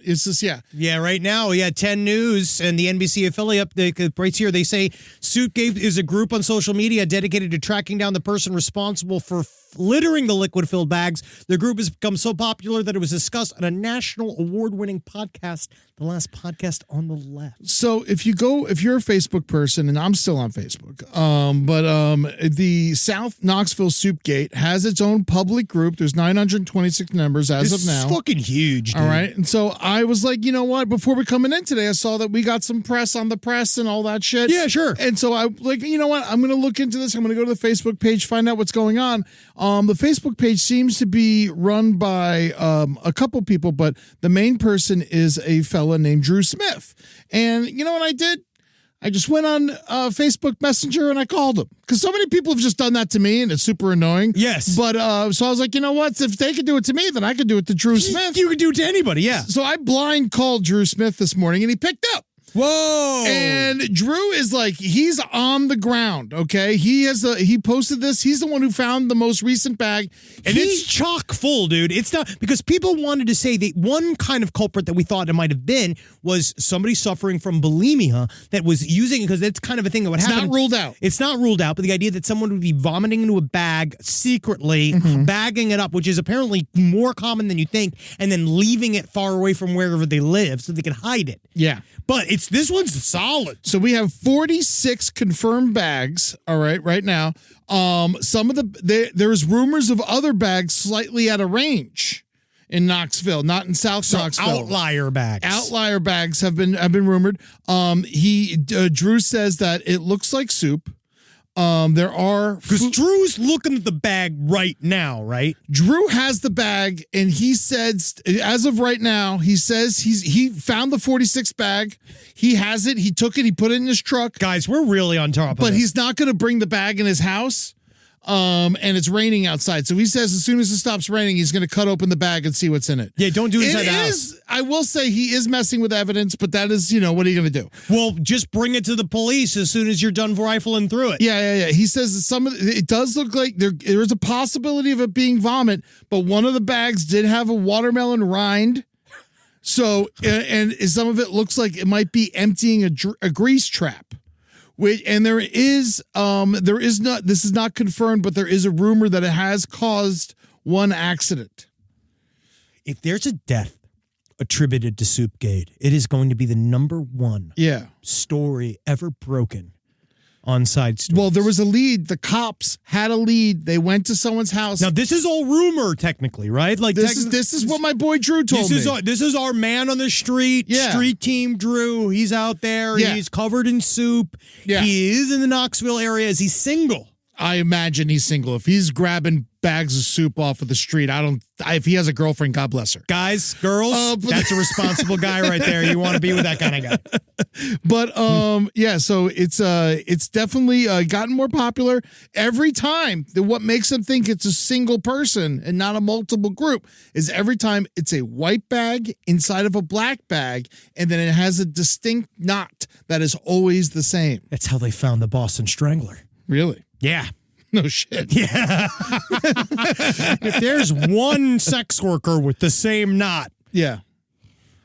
Speaker 2: It's just, yeah.
Speaker 1: Yeah, right now, 10 News and the NBC affiliate, right here, they say Suitgate is a group on social media dedicated to tracking down the person responsible for littering the liquid-filled bags. The group has become so popular that it was discussed on a national award-winning podcast, The Last Podcast on the Left.
Speaker 2: So if you're a Facebook person, and I'm still on Facebook, the South Knoxville Soupgate has its own public group. There's 926 members as of now.
Speaker 1: It's fucking huge, dude.
Speaker 2: All right. And so I was like, you know what? Before we coming in today, I saw that we got some press on the press and all that shit.
Speaker 1: Yeah, sure.
Speaker 2: And so I you know what? I'm going to look into this. I'm going to go to the Facebook page, find out what's going on. The Facebook page seems to be run by a couple people, but the main person is a fella named Drew Smith. And you know what I did? I just went on Facebook Messenger and I called him because so many people have just done that to me and it's super annoying.
Speaker 1: Yes.
Speaker 2: But so I was like, you know what? If they could do it to me, then I could do it to Drew Smith.
Speaker 1: You could do it to anybody, yeah.
Speaker 2: So I blind called Drew Smith this morning and he picked up.
Speaker 1: Whoa.
Speaker 2: And Drew is he's on the ground, okay? He posted this. He's the one who found the most recent bag.
Speaker 1: And it's chock full, dude. It's not, because people wanted to say that one kind of culprit that we thought it might have been was somebody suffering from bulimia that was using it, because that's kind of a thing that would happen.
Speaker 2: It's not ruled out.
Speaker 1: It's not ruled out, but the idea that someone would be vomiting into a bag secretly, bagging it up, which is apparently more common than you think, and then leaving it far away from wherever they live so they can hide it.
Speaker 2: Yeah.
Speaker 1: But this one's solid.
Speaker 2: So we have 46 confirmed bags, all right now. Some of there's rumors of other bags slightly out of range in Knoxville, not in South Knoxville.
Speaker 1: Outlier bags.
Speaker 2: Outlier bags have been rumored. Drew says that it looks like soup. There are,
Speaker 1: because Drew's looking at the bag right now, right?
Speaker 2: Drew has the bag, and he says, as of right now, he says he found the 46th bag. He has it. He took it. He put it in his truck.
Speaker 1: Guys, we're really on top of
Speaker 2: But
Speaker 1: this.
Speaker 2: he's not going to bring the bag in his house. And it's raining outside. So he says as soon as it stops raining, he's going to cut open the bag and see what's in it.
Speaker 1: Yeah, don't do it inside the house.
Speaker 2: I will say he is messing with evidence, but that is, what are you going to do?
Speaker 1: Well, just bring it to the police as soon as you're done rifling through it.
Speaker 2: Yeah. He says that it does look like there is a possibility of it being vomit, but one of the bags did have a watermelon rind. So, and some of it looks like it might be emptying a grease trap. And this is not confirmed, but there is a rumor that it has caused one accident.
Speaker 1: If there's a death attributed to Soupgate, it is going to be the number one story ever broken on Side Stories.
Speaker 2: Well, there was a lead. The cops had a lead. They went to someone's house.
Speaker 1: Now, this is all rumor, technically, right?
Speaker 2: This is what my boy Drew told me.
Speaker 1: This is our man on the street.
Speaker 2: Yeah.
Speaker 1: Street team Drew. He's out there.
Speaker 2: Yeah.
Speaker 1: He's covered in soup.
Speaker 2: Yeah.
Speaker 1: He is in the Knoxville area. Is he single?
Speaker 2: I imagine he's single. If he's grabbing bags of soup off of the street, if he has a girlfriend, God bless her.
Speaker 1: Guys, girls, that's a responsible guy right there. You want to be with that kind of guy.
Speaker 2: But so it's definitely gotten more popular every time. What makes them think it's a single person and not a multiple group is every time it's a white bag inside of a black bag, and then it has a distinct knot that is always the same.
Speaker 1: That's how they found the Boston Strangler.
Speaker 2: Really?
Speaker 1: Yeah.
Speaker 2: No shit.
Speaker 1: Yeah. If there's one sex worker with the same knot,
Speaker 2: Yeah.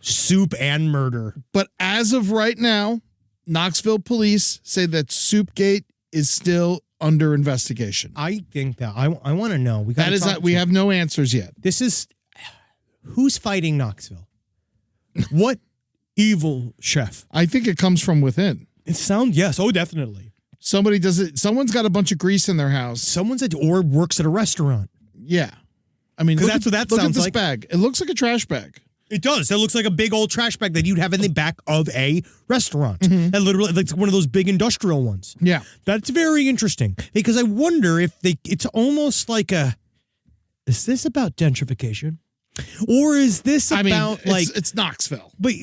Speaker 1: soup and murder.
Speaker 2: But as of right now, Knoxville police say that Soupgate is still under investigation.
Speaker 1: I think that I want to know. We got
Speaker 2: That is not. We have no answers yet.
Speaker 1: This is who's fighting Knoxville. What evil chef?
Speaker 2: I think it comes from within.
Speaker 1: It sounds yes. Oh, definitely.
Speaker 2: Somebody does it. Someone's got a bunch of grease in their house.
Speaker 1: Someone's or works at a restaurant.
Speaker 2: Yeah. I mean,
Speaker 1: 'Cause
Speaker 2: look
Speaker 1: that's
Speaker 2: at-
Speaker 1: what that
Speaker 2: look
Speaker 1: sounds
Speaker 2: at this
Speaker 1: like.
Speaker 2: bag. It looks like a trash bag.
Speaker 1: It does. That looks like a big old trash bag that you'd have in the back of a restaurant. That literally, like one of those big industrial ones.
Speaker 2: Yeah.
Speaker 1: That's very interesting because I wonder if it's almost like is this about gentrification? Or is this about
Speaker 2: it's Knoxville.
Speaker 1: but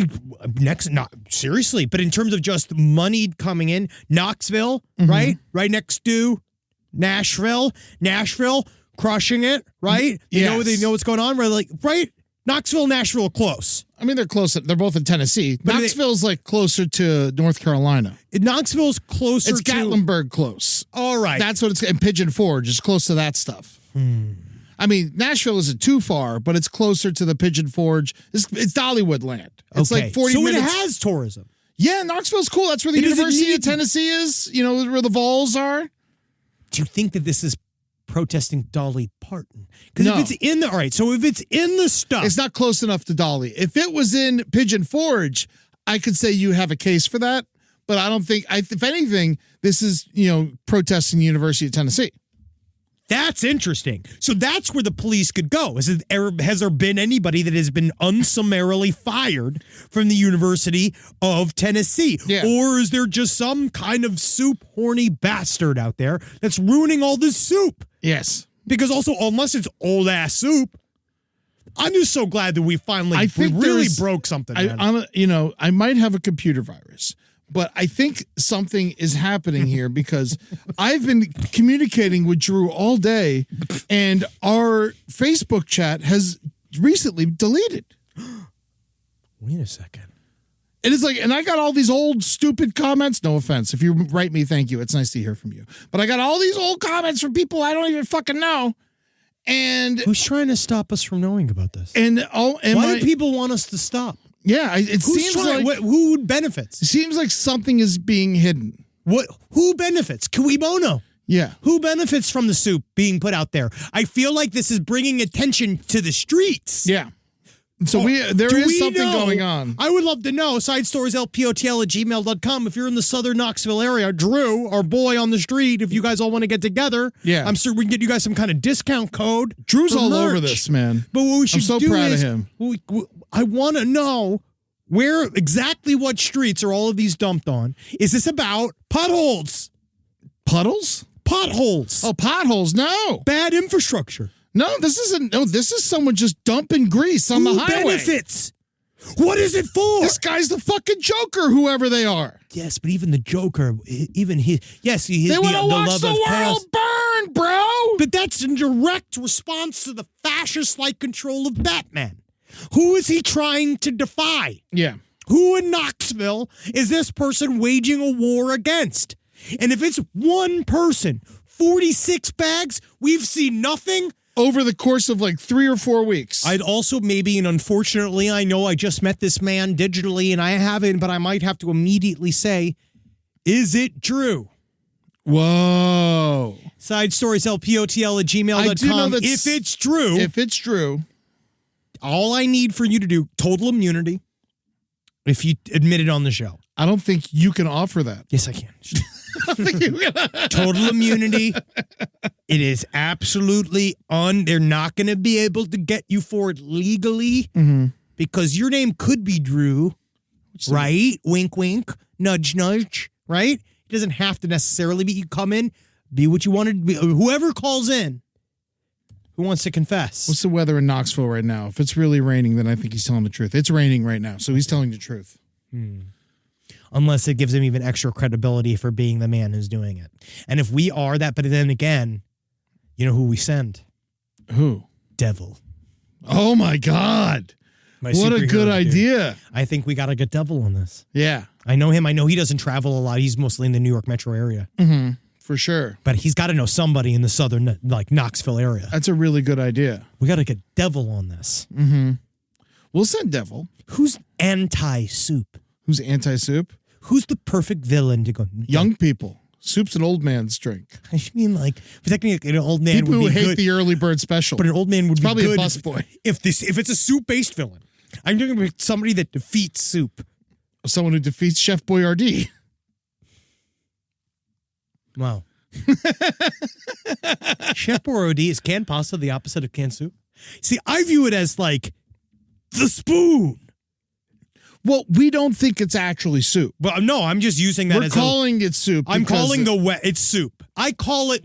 Speaker 1: not seriously, but in terms of just money coming in, Knoxville, right? Right next to Nashville, crushing it, right?
Speaker 2: Yes.
Speaker 1: They know what's going on, right? Knoxville, Nashville, close.
Speaker 2: I mean, they're close. They're both in Tennessee.
Speaker 1: But
Speaker 2: Knoxville's like closer to North Carolina.
Speaker 1: Knoxville's closer
Speaker 2: It's
Speaker 1: to
Speaker 2: Gatlinburg close.
Speaker 1: All right.
Speaker 2: That's what it's. And Pigeon Forge is close to that stuff. I mean, Nashville isn't too far, but it's closer to the Pigeon Forge. It's Dollywood land. It's
Speaker 1: okay.
Speaker 2: like 40
Speaker 1: so
Speaker 2: minutes.
Speaker 1: it has tourism.
Speaker 2: Yeah, Knoxville's cool. That's where the
Speaker 1: It doesn't
Speaker 2: University of
Speaker 1: need-
Speaker 2: Tennessee is. You know, where the Vols are.
Speaker 1: Do you think that this is protesting Dolly Parton? Because
Speaker 2: No.
Speaker 1: if it's in the all right, so if it's in the stuff,
Speaker 2: It's not close enough to Dolly. If it was in Pigeon Forge, I could say you have a case for that. But I don't think. If anything, this is protesting the University of Tennessee.
Speaker 1: that's interesting. So that's where the police could go. Has there been anybody that has been unsummarily fired from the University of Tennessee?
Speaker 2: Yeah.
Speaker 1: Or is there just some kind of soup horny bastard out there that's ruining all this soup?
Speaker 2: Yes.
Speaker 1: Because also, unless it's old ass soup, I'm just so glad that we finally
Speaker 2: I think
Speaker 1: we really
Speaker 2: there's-
Speaker 1: broke something. man.
Speaker 2: I might have a computer virus, but I think something is happening here because I've been communicating with Drew all day, and our Facebook chat has recently deleted.
Speaker 1: Wait a second.
Speaker 2: It is like, and I got all these old stupid comments. No offense. If you write me, thank you. It's nice to hear from you. But I got all these old comments from people I don't even fucking know. And
Speaker 1: Who's trying to stop us from knowing about this?
Speaker 2: why
Speaker 1: Why do people want us to stop?
Speaker 2: Yeah, it
Speaker 1: Who's
Speaker 2: seems
Speaker 1: trying,
Speaker 2: like
Speaker 1: who benefits?
Speaker 2: it seems like something is being hidden.
Speaker 1: Who benefits? Cui bono.
Speaker 2: Yeah.
Speaker 1: Who benefits from the soup being put out there? I feel like this is bringing attention to the streets.
Speaker 2: Yeah. So there
Speaker 1: Do
Speaker 2: is
Speaker 1: we
Speaker 2: something
Speaker 1: know?
Speaker 2: going on.
Speaker 1: I would love to know. SideStoriesLPOTL@gmail.com. If you're in the southern Knoxville area, Drew, our boy on the street, if you guys all want to get together,
Speaker 2: Yeah.
Speaker 1: I'm sure we can get you guys some kind of discount code.
Speaker 2: Drew's
Speaker 1: for
Speaker 2: all over
Speaker 1: merch.
Speaker 2: this, man.
Speaker 1: But what we should
Speaker 2: so
Speaker 1: do
Speaker 2: proud of
Speaker 1: is,
Speaker 2: him.
Speaker 1: I want to know where exactly what streets are all of these dumped on. Is this about potholes?
Speaker 2: Puddles?
Speaker 1: Potholes.
Speaker 2: Oh, potholes. No.
Speaker 1: Bad infrastructure.
Speaker 2: No, this isn't. No, this is someone just dumping grease on the
Speaker 1: Who
Speaker 2: highway.
Speaker 1: benefits? What is it for?
Speaker 2: This guy's the fucking Joker, whoever they are.
Speaker 1: Yes, but even the Joker, even he, yes, he
Speaker 2: They want to watch
Speaker 1: love
Speaker 2: the
Speaker 1: of
Speaker 2: world
Speaker 1: chaos.
Speaker 2: burn, bro.
Speaker 1: But that's in direct response to the fascist-like control of Batman. Who is he trying to defy?
Speaker 2: Yeah.
Speaker 1: Who in Knoxville is this person waging a war against? And if it's one person, 46 bags, we've seen nothing.
Speaker 2: Over the course of like 3 or 4 weeks.
Speaker 1: I'd also maybe, and unfortunately, I know I just met this man digitally and I haven't, but I might have to immediately say, is it Drew?
Speaker 2: Whoa.
Speaker 1: SideStoriesLPOTL@gmail.com.
Speaker 2: I do know that
Speaker 1: if it's Drew,
Speaker 2: If it's Drew.
Speaker 1: all I need for you to do, total immunity, if you admit it on the show.
Speaker 2: I don't think you can offer that.
Speaker 1: Yes, I can. Total immunity. It is absolutely they're not going to be able to get you for it legally because your name could be Drew, right? Wink, wink, nudge, nudge, right? It doesn't have to necessarily be. You come in, be what you wanted to be. Whoever calls in, who wants to confess?
Speaker 2: What's the weather in Knoxville right now? If it's really raining, then I think he's telling the truth. It's raining right now, so he's telling the truth.
Speaker 1: Unless it gives him even extra credibility for being the man who's doing it. And if we are that, but then again, you know who we send?
Speaker 2: Who?
Speaker 1: Devil.
Speaker 2: Oh my God.
Speaker 1: My
Speaker 2: What a
Speaker 1: superhero
Speaker 2: good
Speaker 1: dude.
Speaker 2: idea.
Speaker 1: I think we got to get Devil on this.
Speaker 2: Yeah,
Speaker 1: I know him. I know he doesn't travel a lot. He's mostly in the New York metro area.
Speaker 2: for sure.
Speaker 1: But he's got to know somebody in the southern, like Knoxville area.
Speaker 2: That's a really good idea.
Speaker 1: We got to get Devil on this.
Speaker 2: We'll send Devil.
Speaker 1: Who's anti-soup?
Speaker 2: Who's anti-soup?
Speaker 1: Who's the perfect villain to go?
Speaker 2: Young people. Soup's an old man's drink.
Speaker 1: I mean, like, technically, an old man
Speaker 2: People
Speaker 1: would
Speaker 2: who
Speaker 1: be
Speaker 2: hate
Speaker 1: good,
Speaker 2: the early bird special.
Speaker 1: but an old man would
Speaker 2: It's
Speaker 1: be
Speaker 2: probably
Speaker 1: good
Speaker 2: a busboy.
Speaker 1: if it's a soup-based villain. I'm talking about somebody that defeats soup.
Speaker 2: Someone who defeats Chef Boyardee.
Speaker 1: Wow. Chef Boyardee, is canned pasta the opposite of canned soup? See, I view it as like the spoon.
Speaker 2: Well, we don't think it's actually soup.
Speaker 1: But no, I'm just using that
Speaker 2: We're
Speaker 1: as
Speaker 2: calling it soup.
Speaker 1: I'm
Speaker 2: because
Speaker 1: calling it's soup. I call it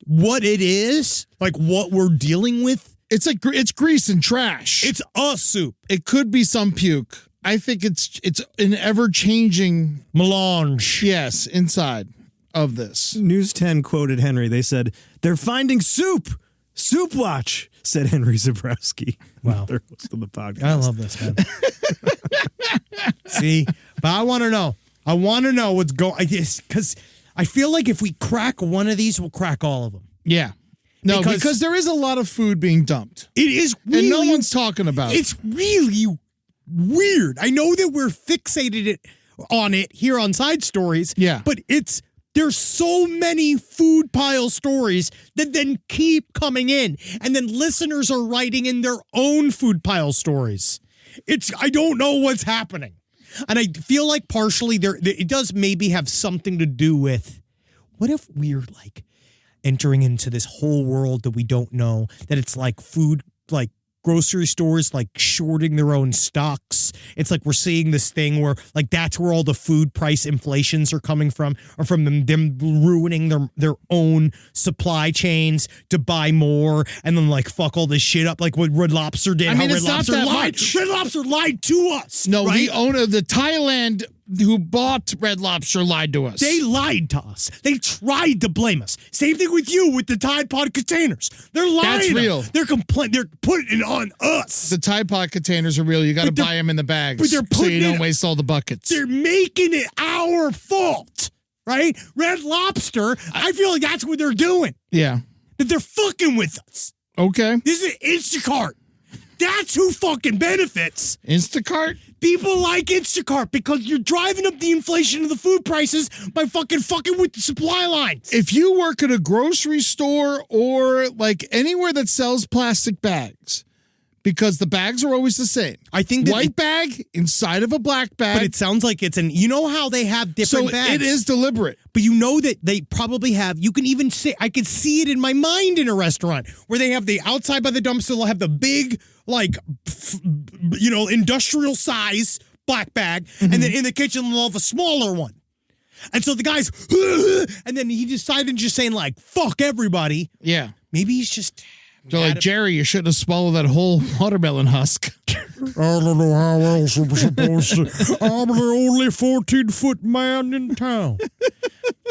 Speaker 1: what it is, like what we're dealing with.
Speaker 2: it's grease and trash.
Speaker 1: It's a soup.
Speaker 2: It could be some puke. I think it's an ever-changing
Speaker 1: Melange.
Speaker 2: yes inside of this.
Speaker 8: News 10 quoted Henry. They said, "They're finding soup. Soup watch," said Henry Zabrowski.
Speaker 1: Wow.
Speaker 8: They're host of the podcast.
Speaker 1: I love this, man. See, but I want to know. I want to know what's going. Because I feel like if we crack one of these, we'll crack all of them.
Speaker 2: Yeah. No,
Speaker 1: Because-
Speaker 2: because there is a lot of food being dumped.
Speaker 1: It is really,
Speaker 2: And no one's talking about it.
Speaker 1: It's really weird. I know that we're fixated on it here on Side Stories.
Speaker 2: Yeah.
Speaker 1: But there's so many food pile stories that then keep coming in. And then listeners are writing in their own food pile stories. I don't know what's happening. And I feel like partially it does maybe have something to do with, what if we're like entering into this whole world that we don't know, that it's like food, like grocery stores like shorting their own stocks. It's like we're seeing this thing where like that's where all the food price inflations are coming from, or from them ruining their own supply chains to buy more and then like fuck all this shit up like what Red Lobster did.
Speaker 2: I mean,
Speaker 1: how
Speaker 2: it's
Speaker 1: Red
Speaker 2: not
Speaker 1: Lobster
Speaker 2: that
Speaker 1: lied.
Speaker 2: much.
Speaker 1: Red Lobster lied to us.
Speaker 2: No,
Speaker 1: right?
Speaker 2: the owner of the Thailand who bought Red Lobster lied to us.
Speaker 1: They lied to us. They tried to blame us. Same thing with you with the Tide Pod containers. They're lying.
Speaker 2: That's real.
Speaker 1: They're They're putting it on us.
Speaker 2: The Tide Pod containers are real. You got to
Speaker 1: But they're-
Speaker 2: buy them in the bags
Speaker 1: but they're
Speaker 2: so you
Speaker 1: putting
Speaker 2: don't
Speaker 1: it-
Speaker 2: waste all the buckets.
Speaker 1: They're making it our fault, right? Red Lobster. I feel like that's what they're doing.
Speaker 2: Yeah.
Speaker 1: That they're fucking with us.
Speaker 2: Okay.
Speaker 1: This is Instacart. That's who fucking benefits.
Speaker 2: Instacart?
Speaker 1: People like Instacart because you're driving up the inflation of the food prices by fucking with the supply lines.
Speaker 2: If you work at a grocery store or like anywhere that sells plastic bags, because the bags are always the same.
Speaker 1: I think that
Speaker 2: white bag inside of a black bag.
Speaker 1: but it sounds like you know how they have different
Speaker 2: so
Speaker 1: bags.
Speaker 2: it is deliberate.
Speaker 1: But you know that they probably have, you can even say, I could see it in my mind in a restaurant where they have the outside by the dumpster, they'll have the big, like, industrial size black bag. And then in the kitchen, they'll have a smaller one. And so the guy's, and then he decided just saying like, fuck everybody.
Speaker 2: Yeah.
Speaker 1: Maybe he's just.
Speaker 2: They're like, Jerry, you shouldn't have swallowed that whole watermelon husk.
Speaker 1: I don't know how else I'm supposed to. I'm the only 14-foot man in town.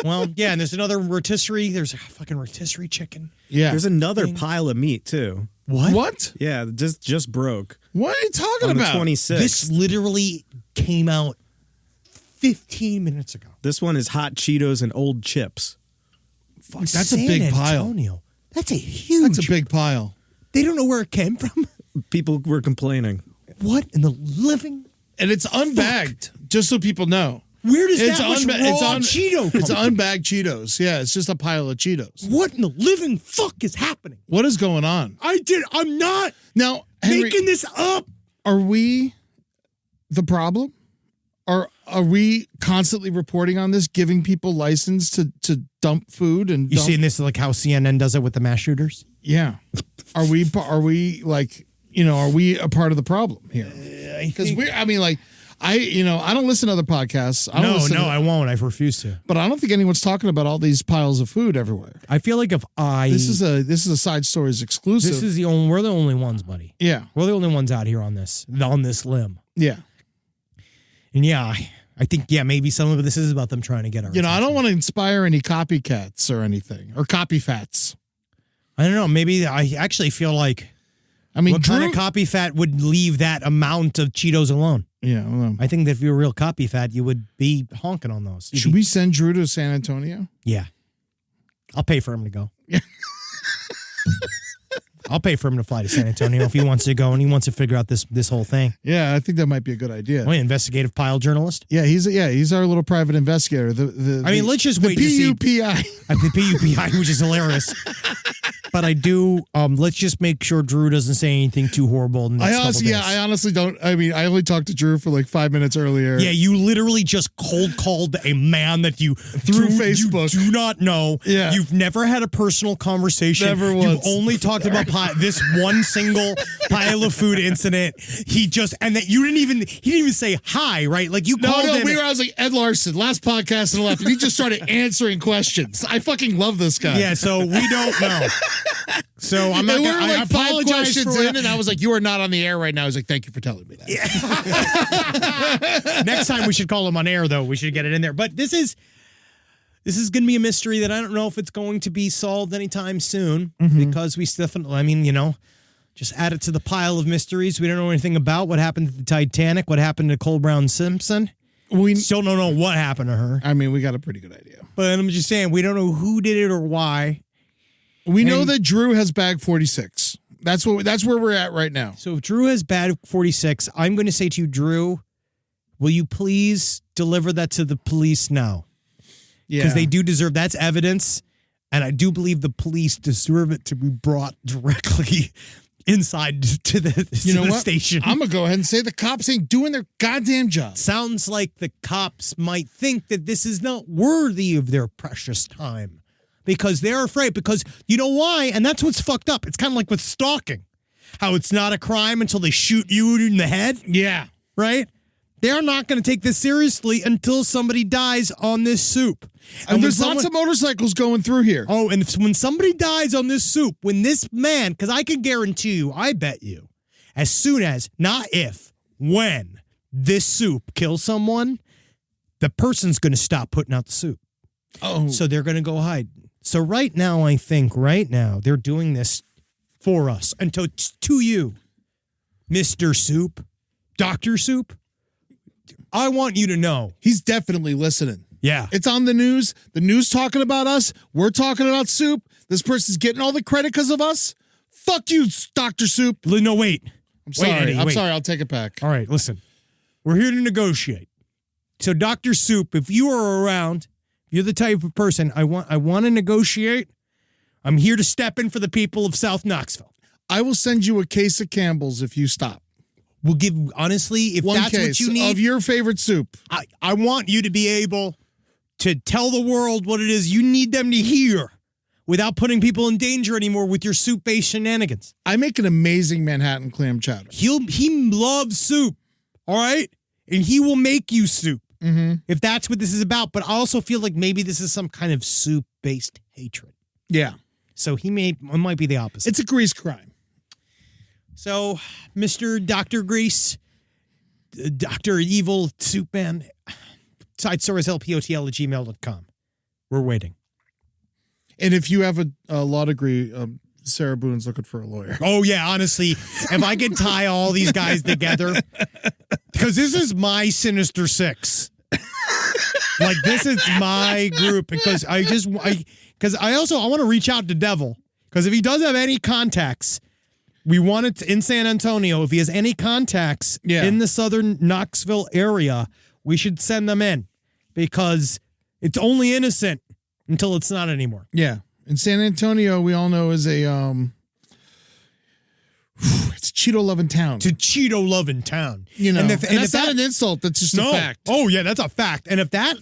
Speaker 1: Well, yeah, and there's another rotisserie. There's a fucking rotisserie chicken.
Speaker 2: Yeah.
Speaker 8: There's another pile of meat, too.
Speaker 2: What?
Speaker 8: Yeah, just broke.
Speaker 2: What are you talking
Speaker 8: On the
Speaker 2: about?
Speaker 8: 26th.
Speaker 1: This literally came out 15 minutes ago.
Speaker 8: This one is hot Cheetos and old chips.
Speaker 2: Fuck, that's a big pile.
Speaker 1: Antonio. That's a huge.
Speaker 2: That's a big pile.
Speaker 1: They don't know where it came from.
Speaker 8: People were complaining.
Speaker 1: What in the living?
Speaker 2: And it's unbagged, just so people know.
Speaker 1: Where does
Speaker 2: It's
Speaker 1: that much raw Cheeto come
Speaker 2: It's
Speaker 1: from?
Speaker 2: unbagged Cheetos. Yeah, it's just a pile of Cheetos.
Speaker 1: What in the living fuck is happening?
Speaker 2: What is going on?
Speaker 1: I'm not
Speaker 2: Now, Henry,
Speaker 1: making this up.
Speaker 2: are we the problem? Are we constantly reporting on this, giving people license to dump food and
Speaker 1: You
Speaker 2: dump?
Speaker 1: seeing this like how CNN does it with the mass shooters?
Speaker 2: Yeah. Are we like, are we a part of the problem here? Because I don't listen to other podcasts.
Speaker 1: I won't. I refuse to.
Speaker 2: But I don't think anyone's talking about all these piles of food everywhere.
Speaker 1: I feel like
Speaker 2: This is a Side Stories exclusive.
Speaker 1: we're the only ones, buddy.
Speaker 2: Yeah.
Speaker 1: We're the only ones out here on this limb.
Speaker 2: Yeah.
Speaker 1: And yeah, I think maybe some of this is about them trying to get our.
Speaker 2: I don't want to inspire any copycats or anything, or copyfats.
Speaker 1: I don't know. Maybe I actually feel like.
Speaker 2: I mean,
Speaker 1: what kind of copyfat would leave that amount of Cheetos alone?
Speaker 2: Yeah. Well,
Speaker 1: I think that if you were a real copyfat, you would be honking on those.
Speaker 2: should we send Drew to San Antonio?
Speaker 1: Yeah. I'll pay for him to go. I'll pay for him to fly to San Antonio if he wants to go and he wants to figure out this whole thing.
Speaker 2: Yeah, I think that might be a good idea.
Speaker 1: Oh, investigative pile journalist.
Speaker 2: Yeah, he's our little private investigator.
Speaker 1: Let's just wait to see.
Speaker 2: PUPI.
Speaker 1: The PUPI, which is hilarious. But I do. Let's just make sure Drew doesn't say anything too horrible. In the next couple days.
Speaker 2: I honestly don't. I mean, I only talked to Drew for like 5 minutes earlier.
Speaker 1: Yeah, you literally just cold called a man that you
Speaker 2: through Facebook
Speaker 1: you do not know.
Speaker 2: Yeah,
Speaker 1: you've never had a personal conversation.
Speaker 2: Never once.
Speaker 1: You've only talked about this one single pile of food incident. He didn't even say hi, right? Like you called him.
Speaker 2: I was like, Ed Larson, last podcast on the left, and he just started answering questions. I fucking love this guy.
Speaker 1: Yeah, so we don't know. So I'm not. I
Speaker 2: like 5
Speaker 1: apologize
Speaker 2: questions
Speaker 1: for
Speaker 2: in, and I was like, "You are not on the air right now." I was like, "Thank you for telling me that."
Speaker 1: Yeah. Next time we should call him on air, though. We should get it in there. But this is going to be a mystery that I don't know if it's going to be solved anytime soon because we definitely. I mean, just add it to the pile of mysteries we don't know anything about. What happened to the Titanic? What happened to Cole Brown Simpson? We still don't know what happened to her.
Speaker 2: I mean, we got a pretty good idea.
Speaker 1: But I'm just saying, we don't know who did it or why.
Speaker 2: We know that Drew has bag 46. That's where we're at right now.
Speaker 1: So if Drew has bag 46, I'm going to say to you, Drew, will you please deliver that to the police now?
Speaker 2: Yeah.
Speaker 1: Because they do deserve, that's evidence. And I do believe the police deserve it to be brought directly inside to the station.
Speaker 2: I'm going to go ahead and say the cops ain't doing their goddamn job.
Speaker 1: Sounds like the cops might think that this is not worthy of their precious time. Because they're afraid. Because you know why? And that's what's fucked up. It's kind of like with stalking. How it's not a crime until they shoot you in the head.
Speaker 2: Yeah.
Speaker 1: Right? They're not going to take this seriously until somebody dies on this soup.
Speaker 2: And there's lots of motorcycles going through here.
Speaker 1: Oh, and when somebody dies on this soup, when this man, because I can guarantee you, I bet you, as soon as, not if, when this soup kills someone, the person's going to stop putting out the soup.
Speaker 2: Oh.
Speaker 1: So they're going to go hide. So right now, I think they're doing this for us. And to you, Mr. Soup, Dr. Soup, I want you to know.
Speaker 2: He's definitely listening.
Speaker 1: Yeah.
Speaker 2: It's on the news. The news talking about us. We're talking about Soup. This person's getting all the credit because of us. Fuck you, Dr. Soup.
Speaker 1: No, wait.
Speaker 2: I'm sorry.
Speaker 1: Eddie,
Speaker 2: I'm sorry. I'll take it back.
Speaker 1: All right, listen. We're here to negotiate. So, Dr. Soup, if you are around, you're the type of person I want to negotiate. I'm here to step in for the people of South Knoxville.
Speaker 2: I will send you a case of Campbell's if you stop.
Speaker 1: We'll give, honestly, if
Speaker 2: one
Speaker 1: that's
Speaker 2: case
Speaker 1: what you need.
Speaker 2: Of your favorite soup.
Speaker 1: I want you to be able to tell the world what it is you need them to hear without putting people in danger anymore with your soup-based shenanigans.
Speaker 2: I make an amazing Manhattan clam chowder.
Speaker 1: He loves soup, all right? And he will make you soup. If that's what this is about. But I also feel like maybe this is some kind of soup-based hatred.
Speaker 2: Yeah.
Speaker 1: So it might be the opposite.
Speaker 2: It's a grease crime.
Speaker 1: So, Mr. Dr. Grease, Dr. Evil Soup Man, sidestories.lpotl@gmail.com. We're waiting.
Speaker 2: And if you have a law degree, Sarah Boone's looking for a lawyer.
Speaker 1: Oh, yeah, honestly, if I can tie all these guys together, because this is my Sinister Six. Like, this is my group, because I want to reach out to Devil, because if he does have any contacts, we want it in San Antonio. If he has any contacts in the southern Knoxville area, we should send them in, because it's only innocent until it's not anymore.
Speaker 2: Yeah. And San Antonio, we all know, is a it's a Cheeto-loving town.
Speaker 1: It's a Cheeto-loving town.
Speaker 2: And that's not an insult. That's just a fact.
Speaker 1: Oh, yeah, that's a fact. And if that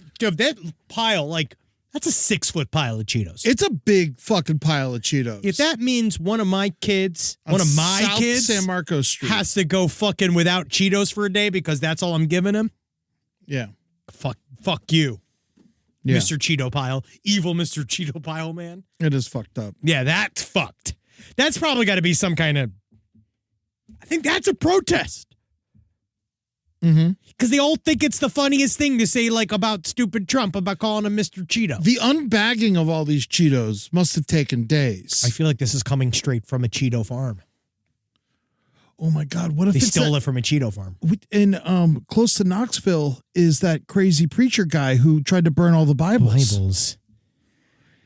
Speaker 1: pile, like, that's a 6-foot pile of Cheetos.
Speaker 2: It's a big fucking pile of Cheetos.
Speaker 1: If that means one of my kids,
Speaker 2: South San Marcos Street,
Speaker 1: has to go fucking without Cheetos for a day because that's all I'm giving him.
Speaker 2: Yeah.
Speaker 1: Fuck you.
Speaker 2: Yeah.
Speaker 1: Mr. Cheeto Pile. Evil Mr. Cheeto Pile, man.
Speaker 2: It is fucked up.
Speaker 1: Yeah, that's fucked. That's probably got to be some kind of... I think that's a protest. Because they all think it's the funniest thing to say, like, about stupid Trump, about calling him Mr. Cheeto.
Speaker 2: The unbagging of all these Cheetos must have taken days.
Speaker 1: I feel like this is coming straight from a Cheeto farm.
Speaker 2: Oh, my God. What if
Speaker 1: they stole it from a Cheeto farm?
Speaker 2: In close to Knoxville is that crazy preacher guy who tried to burn all the Bibles.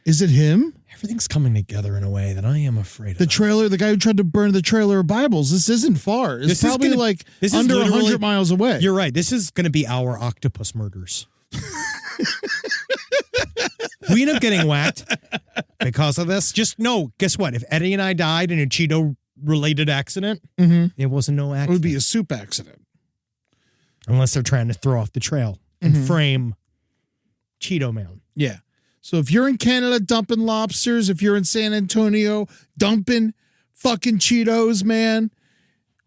Speaker 1: Is
Speaker 2: it him?
Speaker 1: Everything's coming together in a way that I am afraid of.
Speaker 2: The guy who tried to burn the trailer of Bibles, this isn't far. It's
Speaker 1: This is
Speaker 2: probably
Speaker 1: gonna- this is
Speaker 2: under
Speaker 1: literally-
Speaker 2: 100 miles away.
Speaker 1: You're right. This is going to be our octopus murders. We end up getting whacked because of this. Just no. Guess what? If Eddie and I died in a Cheeto-related accident, it wasn't no
Speaker 2: It
Speaker 1: accident.
Speaker 2: would be a soup accident.
Speaker 1: Unless they're trying to throw off the trail and frame Cheeto Man.
Speaker 2: Yeah. So if you're in Canada dumping lobsters, if you're in San Antonio dumping fucking Cheetos, man,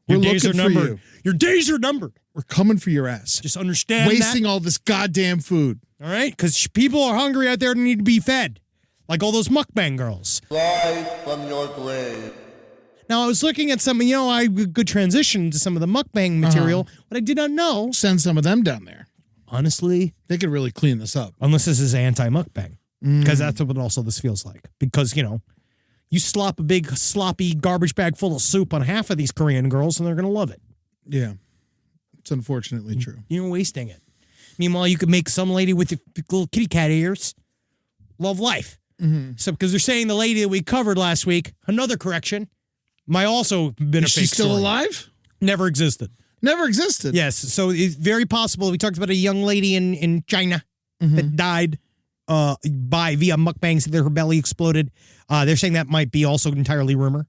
Speaker 2: we're
Speaker 1: Your days
Speaker 2: looking
Speaker 1: are
Speaker 2: for
Speaker 1: numbered.
Speaker 2: you.
Speaker 1: Your days are numbered.
Speaker 2: We're coming for your ass.
Speaker 1: Just understand
Speaker 2: Wasting
Speaker 1: that.
Speaker 2: all this goddamn food.
Speaker 1: All right? Because people are hungry out there and need to be fed. Like all those mukbang girls.
Speaker 7: Rise from your grave.
Speaker 1: Now, I was looking at some, I good transition to some of the mukbang material. What I did not know,
Speaker 2: Send some of them down there.
Speaker 1: honestly,
Speaker 2: They could really clean this up.
Speaker 1: unless this is anti-mukbang. Because that's what also this feels like. Because, you slop a big sloppy garbage bag full of soup on half of these Korean girls and they're going to love it.
Speaker 2: Yeah. It's unfortunately true.
Speaker 1: You're wasting it. Meanwhile, you could make some lady with the little kitty cat ears love life. So because they're saying the lady that we covered last week, another correction, might also been
Speaker 2: Is
Speaker 1: a fake
Speaker 2: she still
Speaker 1: story.
Speaker 2: alive?
Speaker 1: Never existed.
Speaker 2: Never existed.
Speaker 1: Yes, so it's very possible. We talked about a young lady in China that died via mukbangs that her belly exploded. They're saying that might be also entirely rumor.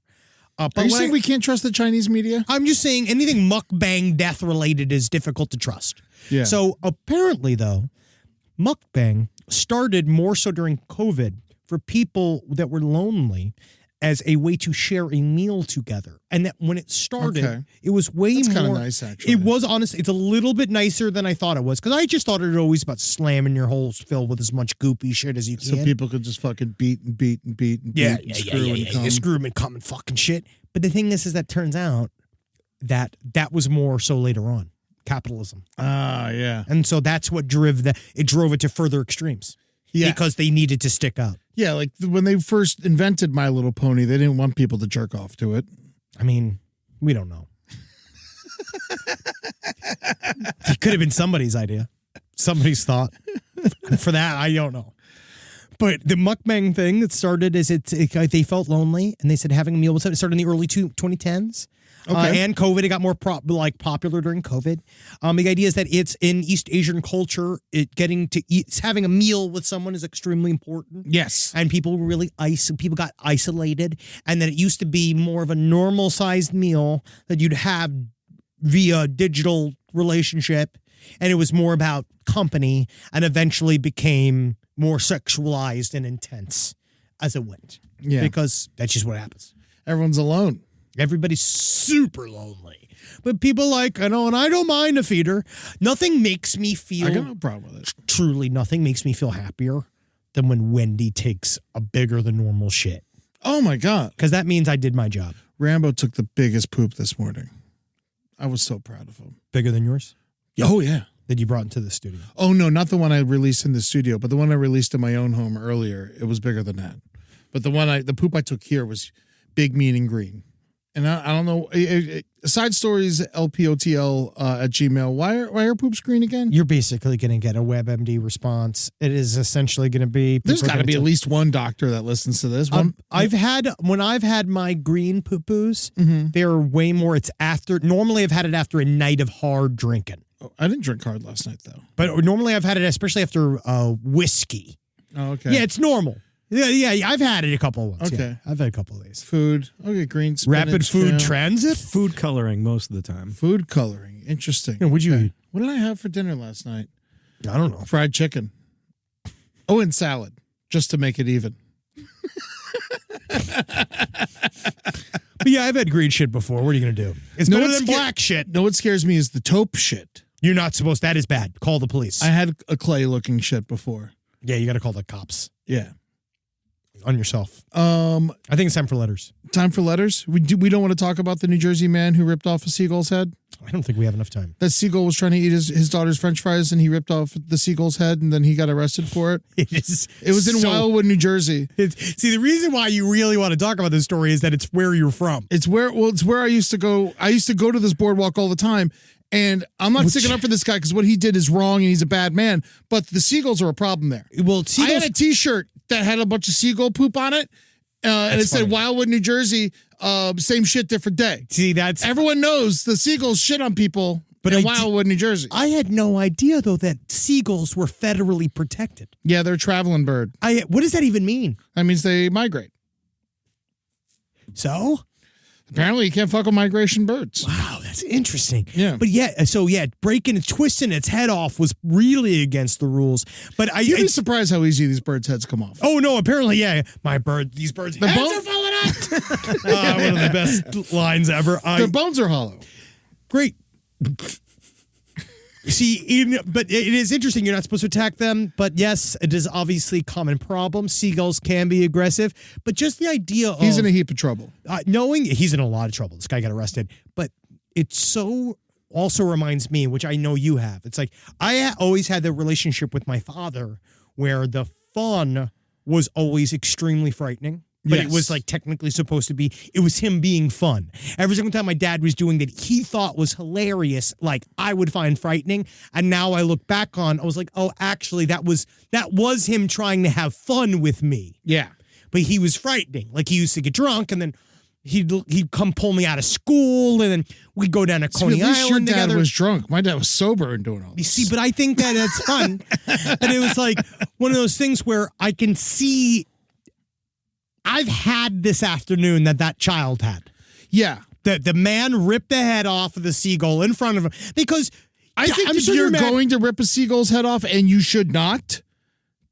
Speaker 2: Are you saying we can't trust the Chinese media?
Speaker 1: I'm just saying anything mukbang death related is difficult to trust.
Speaker 2: Yeah.
Speaker 1: So apparently, though, mukbang started more so during COVID for people that were lonely as a way to share a meal together. And that when it started,
Speaker 2: Okay.
Speaker 1: it was way
Speaker 2: That's
Speaker 1: more.
Speaker 2: kinda nice, actually.
Speaker 1: It was honest. It's a little bit nicer than I thought it was because I just thought it was always about slamming your holes filled with as much goopy shit as you can.
Speaker 2: So people could just fucking beat and beat and beat and beat and screw and come.
Speaker 1: Screw them and come and fucking shit. But the thing is that turns out that was more so later on. Capitalism.
Speaker 2: Ah, yeah.
Speaker 1: And so that's what drove it to further extremes.
Speaker 2: Yeah.
Speaker 1: Because they needed to stick out.
Speaker 2: Yeah, like when they first invented My Little Pony, they didn't want people to jerk off to it.
Speaker 1: I mean, we don't know. It could have been somebody's idea. Somebody's thought. For that, I don't know. But the mukbang thing that started is they felt lonely and they said having a meal was it started in the early 2010s.
Speaker 2: Okay.
Speaker 1: And COVID, it got more popular during COVID. The idea is that it's in East Asian culture, having a meal with someone is extremely important.
Speaker 2: Yes.
Speaker 1: And people got isolated, and that it used to be more of a normal sized meal that you'd have via digital relationship, and it was more about company, and eventually became more sexualized and intense as it went.
Speaker 2: Yeah.
Speaker 1: Because that's just what happens.
Speaker 2: Everyone's alone.
Speaker 1: Everybody's super lonely. But people and I don't mind a feeder. Nothing makes me feel,
Speaker 2: I got no problem with it.
Speaker 1: truly nothing makes me feel happier than when Wendy takes a bigger than normal shit.
Speaker 2: Oh my God.
Speaker 1: Because that means I did my job.
Speaker 2: Rambo took the biggest poop this morning. I was so proud of him.
Speaker 1: Bigger than yours?
Speaker 2: Oh, yeah.
Speaker 1: That you brought into the studio.
Speaker 2: Oh, no, not the one I released in the studio, but the one I released in my own home earlier. It was bigger than that. But the poop I took here was big, mean, and green. And I don't know. Side stories, LPOTL at Gmail. Why are poops green again?
Speaker 1: You're basically going to get a WebMD response. It is essentially going to be.
Speaker 2: There's got to be at least one doctor that listens to this.
Speaker 1: When I've had my green poo-poos, they're way more. It's after. Normally, I've had it after a night of hard drinking.
Speaker 2: Oh, I didn't drink hard last night though.
Speaker 1: But normally, I've had it especially after whiskey.
Speaker 2: Oh, okay.
Speaker 1: Yeah, it's normal. Yeah, I've had it a couple of ones.
Speaker 2: Okay.
Speaker 1: Yeah, I've had a couple of these.
Speaker 2: Food. Okay, green spinach.
Speaker 1: Rapid food
Speaker 2: jam.
Speaker 1: transit?
Speaker 8: Food coloring most of the time.
Speaker 2: Food coloring. Interesting.
Speaker 1: Yeah, what'd you eat?
Speaker 2: What did I have for dinner last night?
Speaker 1: I don't know.
Speaker 2: Fried chicken. Oh, and salad, just to make it even.
Speaker 1: But yeah, I've had green shit before. What are you going to do? It's better than black shit.
Speaker 2: No, what scares me is the taupe shit.
Speaker 1: You're not supposed. That is bad. Call the police.
Speaker 2: I had a clay-looking shit before.
Speaker 1: Yeah, you got to call the cops
Speaker 2: Yeah.
Speaker 1: on yourself.
Speaker 2: I
Speaker 1: I think it's time for letters.
Speaker 2: Time for letters. We don't want to talk about the New Jersey man who ripped off a seagull's head.
Speaker 1: I don't think we have enough time.
Speaker 2: That seagull was trying to eat his daughter's French fries, and he ripped off the seagull's head, and then he got arrested for it.
Speaker 1: It
Speaker 2: was in Wildwood, New Jersey.
Speaker 1: See, the reason why you really want to talk about this story is that it's where you're from.
Speaker 2: It's where I used to go. I used to go to this boardwalk all the time. And I'm not sticking up for this guy because what he did is wrong and he's a bad man. But the seagulls are a problem there.
Speaker 1: Well,
Speaker 2: I had a T-shirt that had a bunch of seagull poop on it. And it said
Speaker 1: funny.
Speaker 2: Wildwood, New Jersey, same shit, different day.
Speaker 1: See, that's
Speaker 2: Everyone knows the seagulls shit on people
Speaker 1: But
Speaker 2: in
Speaker 1: I
Speaker 2: Wildwood, New Jersey.
Speaker 1: I had no idea though that seagulls were federally protected.
Speaker 2: Yeah, they're a traveling bird.
Speaker 1: What does that even mean?
Speaker 2: That means they migrate.
Speaker 1: So,
Speaker 2: Apparently, you can't fuck with migration birds.
Speaker 1: wow, that's interesting.
Speaker 2: Yeah.
Speaker 1: But breaking and twisting its head off was really against the rules. But
Speaker 2: You'd be surprised how easy these birds' heads come off.
Speaker 1: oh no, apparently, yeah, these birds' heads
Speaker 2: bone-
Speaker 1: are falling off. One of the best lines ever.
Speaker 2: Their bones are hollow.
Speaker 1: Great. See, but it is interesting. You're not supposed to attack them. But yes, it is obviously a common problem. Seagulls can be aggressive. But just the idea of...
Speaker 2: He's in a heap of trouble.
Speaker 1: knowing he's in a lot of trouble. This guy got arrested. But it so also reminds me, which I know you have. It's like I always had the relationship with my father where the fun was always extremely frightening. But it
Speaker 2: Yes.
Speaker 1: was like technically supposed to be, it was him being fun. Every single time my dad was doing that he thought was hilarious, like I would find frightening. And now I look back on, I was like, oh, actually that was him trying to have fun with me.
Speaker 2: Yeah.
Speaker 1: But he was frightening. Like he used to get drunk and then he'd come pull me out of school and then we'd go down to Coney
Speaker 2: At least your
Speaker 1: Island
Speaker 2: dad
Speaker 1: together.
Speaker 2: was drunk. My dad was sober and doing all
Speaker 1: You
Speaker 2: this.
Speaker 1: see, but I think that that's fun. And it was like one of those things where I can see I've had this afternoon that child had.
Speaker 2: Yeah.
Speaker 1: The man ripped the head off of the seagull in front of him because
Speaker 2: I think
Speaker 1: I'm
Speaker 2: if
Speaker 1: sure
Speaker 2: you're
Speaker 1: mad-
Speaker 2: going to rip a seagull's head off, and you should not,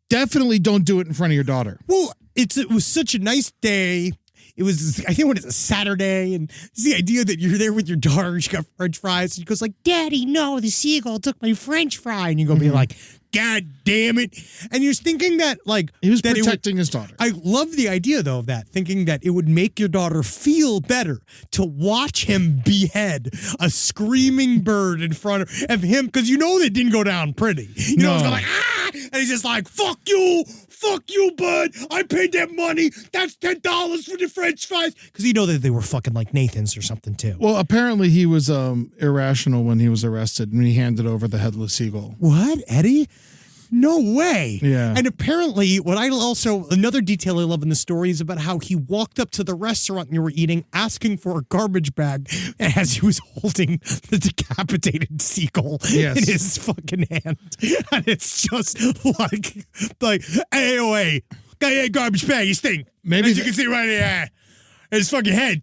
Speaker 2: definitely don't do it in front of your daughter.
Speaker 1: Well, it was such a nice day. It was, I think, when it's a Saturday, and it's the idea that you're there with your daughter, she got French fries, and she goes like, "Daddy, no, the seagull took my French fry," and you're gonna be like, "God damn it!" And you're thinking that like
Speaker 2: He was
Speaker 1: that it would-
Speaker 2: protecting his daughter.
Speaker 1: I love the idea, though, of that, thinking that it would make your daughter feel better to watch him behead a screaming bird in front of him, because you know that didn't go down pretty. You know, it's
Speaker 2: No.
Speaker 1: going like, ah! And he's just like, fuck you, bud. I paid that money. That's $10 for the French fries. Because you know that they were fucking like Nathan's or something, too.
Speaker 2: Well, apparently he was irrational when he was arrested, when he handed over the headless seagull.
Speaker 1: What, Eddie? No way.
Speaker 2: Yeah.
Speaker 1: And apparently, another detail I love in the story is about how he walked up to the restaurant you were eating, asking for a garbage bag as he was holding the decapitated seagull
Speaker 2: Yes.
Speaker 1: in his fucking hand. And it's just like, AOA, got a garbage bag, you stink.
Speaker 2: Maybe
Speaker 1: As you can see right here, his fucking head.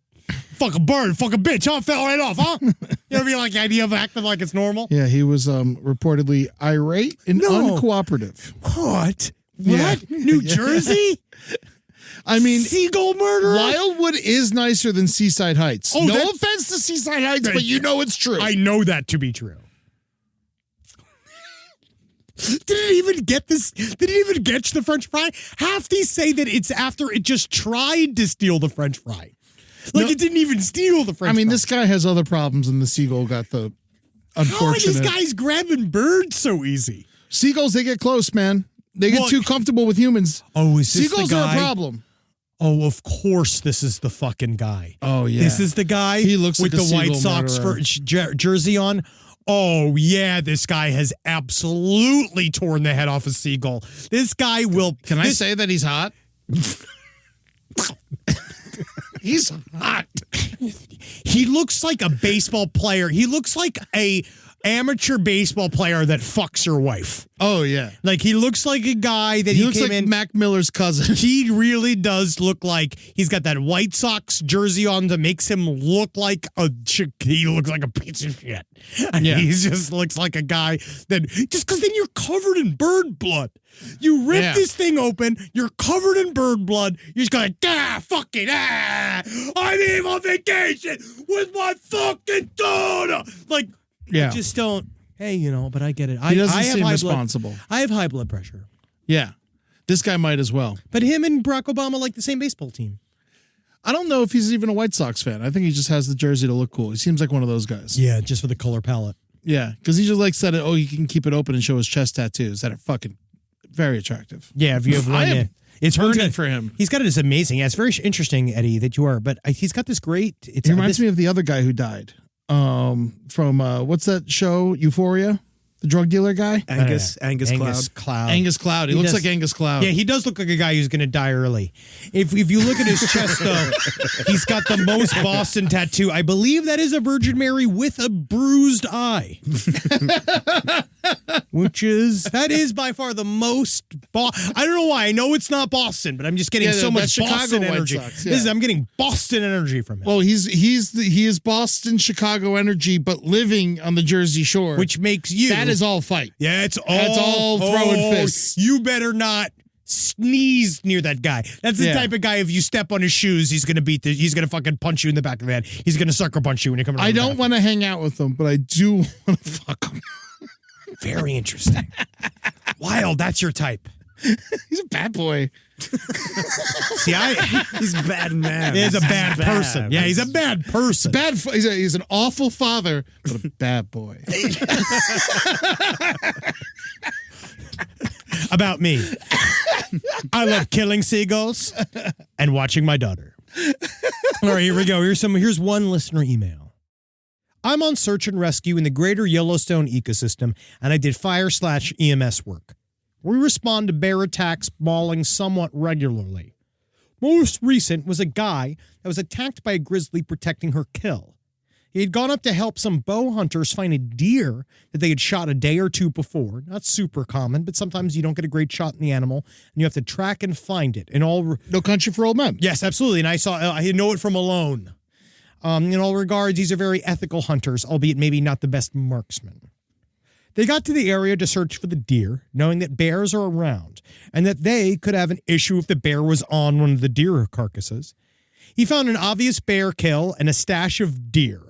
Speaker 1: Fucking bird, fucking bitch, huh? Fell right off, huh? You ever be like the idea of acting like it's normal?
Speaker 2: Yeah, he was reportedly irate and
Speaker 1: No.
Speaker 2: uncooperative.
Speaker 1: What?
Speaker 2: Yeah.
Speaker 1: What? New
Speaker 2: Yeah.
Speaker 1: Jersey?
Speaker 2: I mean,
Speaker 1: Seagull murderer?
Speaker 2: Wildwood is nicer than Seaside Heights.
Speaker 1: Oh,
Speaker 2: no
Speaker 1: that-
Speaker 2: offense to Seaside Heights, but you know it's true.
Speaker 1: I know that to be true. Did it even get this? Did it even get the French fry? Half these say that it's after it just tried to steal the French fry. Like
Speaker 2: No.
Speaker 1: it didn't even steal the French
Speaker 2: I mean,
Speaker 1: fry.
Speaker 2: this guy has other problems, and the seagull got the
Speaker 1: How are
Speaker 2: unfortunate.
Speaker 1: these guys grabbing birds so easy?
Speaker 2: Seagulls, they get close, man. They get
Speaker 1: Well-
Speaker 2: too comfortable with humans.
Speaker 1: Oh, is this
Speaker 2: Seagulls
Speaker 1: the guy?
Speaker 2: are a problem.
Speaker 1: Oh, of course, this is the fucking guy.
Speaker 2: Oh, yeah.
Speaker 1: This is the guy
Speaker 2: He looks
Speaker 1: with
Speaker 2: like a
Speaker 1: the White
Speaker 2: seagull
Speaker 1: Sox
Speaker 2: murderer.
Speaker 1: jersey on. Oh, yeah, this guy has absolutely torn the head off a seagull. This guy will...
Speaker 2: Can I
Speaker 1: this-
Speaker 2: say that he's hot? He's hot.
Speaker 1: He looks like a baseball player. He looks like a amateur baseball player that fucks your wife.
Speaker 2: Oh, yeah.
Speaker 1: Like, he looks like a guy that
Speaker 2: He
Speaker 1: he
Speaker 2: looks
Speaker 1: came
Speaker 2: like
Speaker 1: in...
Speaker 2: Mac Miller's cousin.
Speaker 1: He really does look like he's got that White Sox jersey on that makes him look like he looks like a piece of shit. And
Speaker 2: Yeah.
Speaker 1: he just looks like a guy that just because then you're covered in bird blood. You rip
Speaker 2: Yeah.
Speaker 1: this thing open, you're covered in bird blood. You're just going, fuck it, I'm here on vacation with my fucking daughter. Like,
Speaker 2: Yeah.
Speaker 1: I just don't. Hey, but I get it.
Speaker 2: He doesn't
Speaker 1: I have
Speaker 2: seem
Speaker 1: high
Speaker 2: responsible.
Speaker 1: I have high blood pressure.
Speaker 2: Yeah. This guy might as well.
Speaker 1: But him and Barack Obama like the same baseball team.
Speaker 2: I don't know if he's even a White Sox fan. I think he just has the jersey to look cool. He seems like one of those guys.
Speaker 1: Yeah, just for the color palette.
Speaker 2: Yeah, because he just likes that. Oh, he can keep it open and show his chest tattoos that are fucking very attractive.
Speaker 1: Yeah, if you have
Speaker 2: I
Speaker 1: one,
Speaker 2: am
Speaker 1: it's
Speaker 2: rooting for him.
Speaker 1: He's got it as amazing. Yeah, it's very interesting, Eddie, that you are. But he's got this great.
Speaker 2: He reminds me of the other guy who died. From what's that show? Euphoria. The drug dealer guy?
Speaker 8: Angus Cloud.
Speaker 1: Cloud.
Speaker 2: Angus Cloud. He looks
Speaker 1: does-
Speaker 2: like Angus Cloud.
Speaker 1: Yeah, he does look like a guy who's going to die early. If you look at his chest, though, he's got the most Boston tattoo. I believe that is a Virgin Mary with a bruised eye. That is by far the most. I don't know why. I know it's not Boston, but I'm just getting so much
Speaker 2: that's
Speaker 1: Boston
Speaker 2: Chicago White
Speaker 1: energy.
Speaker 2: Sox, yeah.
Speaker 1: I'm getting Boston energy from him.
Speaker 2: Well, he is Boston, Chicago energy, but living on the Jersey Shore.
Speaker 1: Which makes you.
Speaker 2: That is all fight.
Speaker 1: Yeah,
Speaker 2: That's all throwing fists.
Speaker 1: You better not sneeze near that guy. That's the type of guy, if you step on his shoes, he's gonna he's gonna fucking punch you in the back of the head. He's gonna sucker punch you when you come around.
Speaker 2: I don't want to hang out with him, but I do want to fuck him.
Speaker 1: Very interesting. Wild, that's your type.
Speaker 2: He's a bad boy.
Speaker 1: See,
Speaker 8: He's a bad man.
Speaker 1: He's a bad person. Yeah, he's a bad person.
Speaker 2: He's an awful father, but a bad boy.
Speaker 1: About me. I love killing seagulls and watching my daughter. All right, here we go. Here's one listener email. I'm on search and rescue in the greater Yellowstone ecosystem, and I did fire/EMS work. We respond to bear attacks, mauling somewhat regularly. Most recent was a guy that was attacked by a grizzly protecting her kill. He had gone up to help some bow hunters find a deer that they had shot a day or two before. Not super common, but sometimes you don't get a great shot in the animal, and you have to track and find it.
Speaker 2: No Country for Old Men.
Speaker 1: Yes, absolutely. And I know it from Alone. In all regards, these are very ethical hunters, albeit maybe not the best marksmen. They got to the area to search for the deer, knowing that bears are around, and that they could have an issue if the bear was on one of the deer carcasses. He found an obvious bear kill and a stash of a deer.